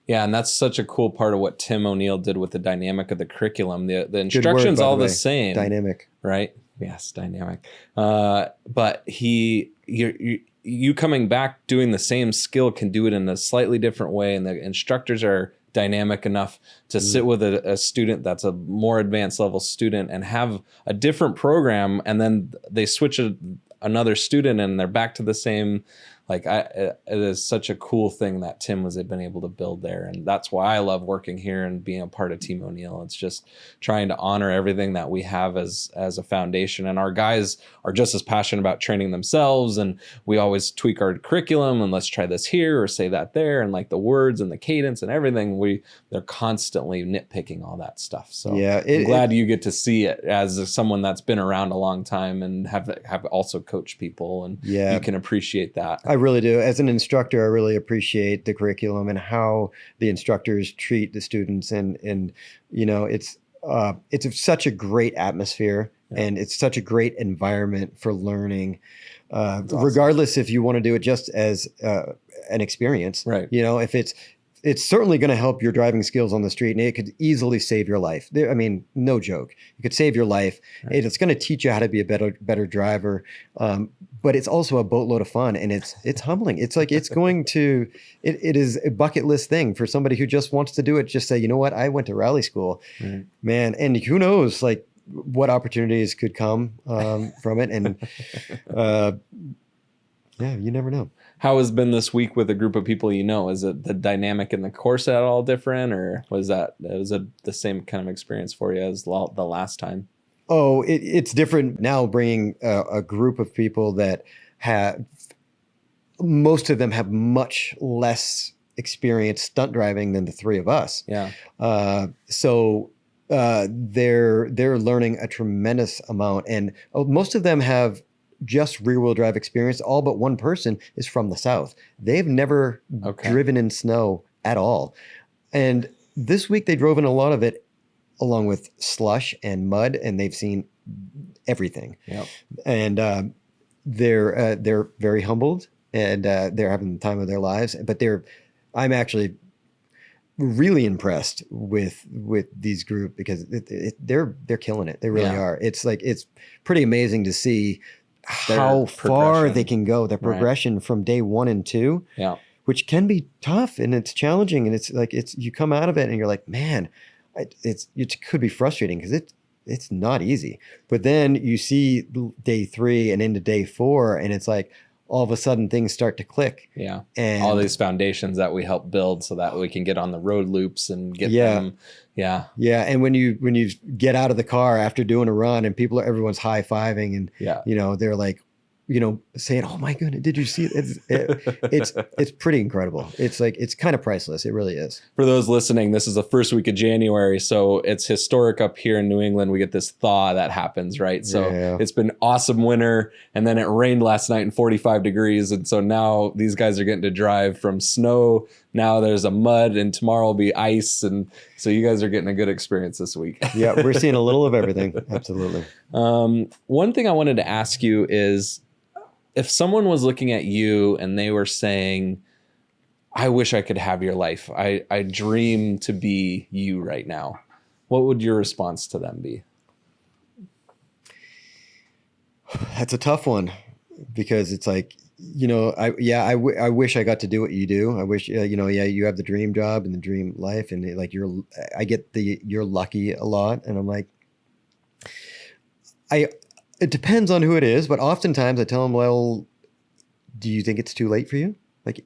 Yeah, and that's such a cool part of what Tim O'Neill did with the dynamic of the curriculum. The instruction's all the same. Dynamic. Right? Yes, dynamic. But you coming back doing the same skill can do it in a slightly different way, and the instructors are dynamic enough to sit with a student that's a more advanced level student and have a different program, and then they switch another student and they're back to the same Like it is such a cool thing that Tim was been able to build there. And that's why I love working here and being a part of Team O'Neill. It's just trying to honor everything that we have as a foundation. And our guys are just as passionate about training themselves. And we always tweak our curriculum and let's try this here or say that there. And like the words and the cadence and everything, they're constantly nitpicking all that stuff. So yeah, I'm glad you get to see it as someone that's been around a long time and have also coached people, and you can appreciate that. I really do. As an instructor, I really appreciate the curriculum and how the instructors treat the students, and you know, it's such a great atmosphere, and it's such a great environment for learning. Awesome. Regardless if you want to do it just as an experience, right? You know, if it's certainly going to help your driving skills on the street, and it could easily save your life. I mean, no joke. It could save your life. Right. It's going to teach you how to be a better driver. But it's also a boatload of fun, and it's humbling. It's like it's going to it is a bucket list thing for somebody who just wants to do it. Just say, you know what, I went to rally school, man, and who knows, like what opportunities could come from it, and you never know. How has been this week with a group of people you know? Is it the dynamic in the course at all different, or was it the same kind of experience for you as the last time? Oh, it's different now, bringing a group of people that most of them have much less experience stunt driving than the three of us. Yeah. So they're learning a tremendous amount, and most of them have just rear-wheel drive experience. All but one person is from the South. They've never driven in snow at all. And this week they drove in a lot of it along with slush and mud, and they've seen everything. Yep. And they're very humbled, and they're having the time of their lives. But I'm actually really impressed with these group, because they're killing it. They really are. It's like, it's pretty amazing to see how far they can go, the progression from day 1 and 2, which can be tough and it's challenging. And it's like, you come out of it and you're like, man, it could be frustrating because it's not easy. But then you see day 3 and into day 4, and it's like, all of a sudden things start to click. Yeah. And all these foundations that we help build so that we can get on the road loops and get them. Yeah. Yeah. And when you get out of the car after doing a run and everyone's high-fiving and, you know, they're like, you know, saying, "Oh my goodness, did you see it?" It's pretty incredible. It's like, it's kind of priceless. It really is. For those listening, this is the first week of January, so it's historic up here in New England. We get this thaw that happens, right? So it's been awesome winter, and then it rained last night in 45 degrees, and so now these guys are getting to drive from snow. Now there's a mud, and tomorrow will be ice, and so you guys are getting a good experience this week. Yeah, we're seeing a little of everything. Absolutely. One thing I wanted to ask you is, if someone was looking at you and they were saying, "I wish I could have your life. I dream to be you right now," what would your response to them be? That's a tough one, because it's like, you know, I wish I got to do what you do. I wish, you know, you have the dream job and the dream life, and like I get you're lucky a lot, and I'm like, it depends on who it is, but oftentimes I tell them, well, do you think it's too late for you? Like,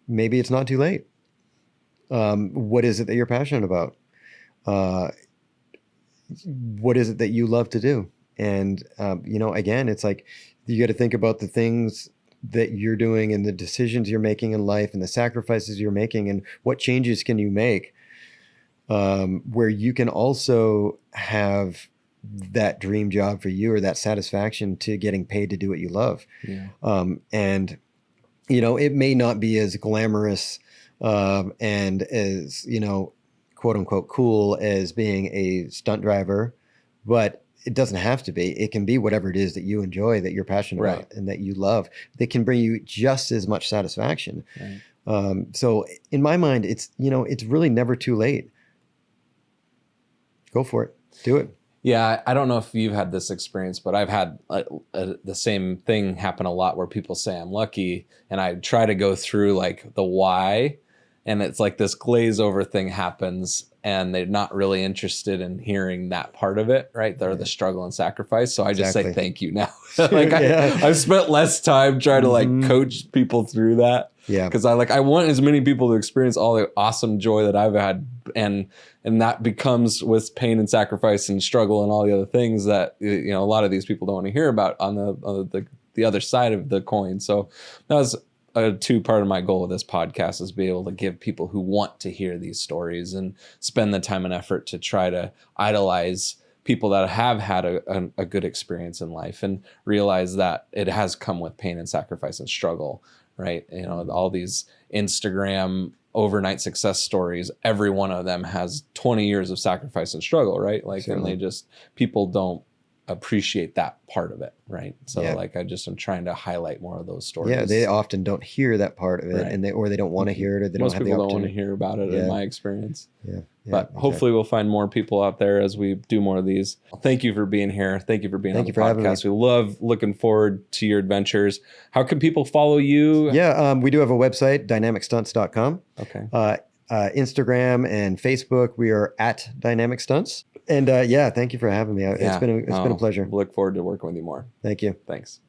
maybe it's not too late. What is it that you're passionate about? What is it that you love to do? And, you know, again, it's like, you got to think about the things that you're doing and the decisions you're making in life and the sacrifices you're making, and what changes can you make where you can also have that dream job for you, or that satisfaction to getting paid to do what you love. Yeah. And, you know, it may not be as glamorous and as, you know, quote unquote cool as being a stunt driver, but it doesn't have to be. It can be whatever it is that you enjoy, that you're passionate about, and that you love, that can bring you just as much satisfaction. Right. So in my mind, it's, you know, it's really never too late. Go for it. Do it. Yeah, I don't know if you've had this experience, but I've had the same thing happen a lot, where people say I'm lucky, and I try to go through like the why, and it's like this glaze over thing happens, and they're not really interested in hearing that part of it, right? They're the struggle and sacrifice. So I just say thank you now. Like I've spent less time trying to like coach people through that. Yeah. Because I want as many people to experience all the awesome joy that I've had, and that becomes with pain and sacrifice and struggle and all the other things that, you know, a lot of these people don't want to hear about on the other side of the coin. So that was a part of my goal with this podcast, is be able to give people who want to hear these stories and spend the time and effort to try to idolize people that have had a good experience in life and realize that it has come with pain and sacrifice and struggle, right? You know, all these Instagram overnight success stories, every one of them has 20 years of sacrifice and struggle, right? Like, Certainly. and people don't appreciate that part of it, right? So like I'm trying to highlight more of those stories. Yeah, they often don't hear that part of it, Right. and they don't want to hear it, or they Most don't have the people don't want to opportunity. hear about it in my experience. Yeah. But hopefully we'll find more people out there as we do more of these. Thank you for being here. Thank you for being on the podcast. We love looking forward to your adventures. How can people follow you? Yeah, we do have a website, dynamicstunts.com. Okay. Instagram and Facebook, we are at Dynamic Stunts. And thank you for having me. It's been a pleasure. Look forward to working with you more. Thank you. Thanks.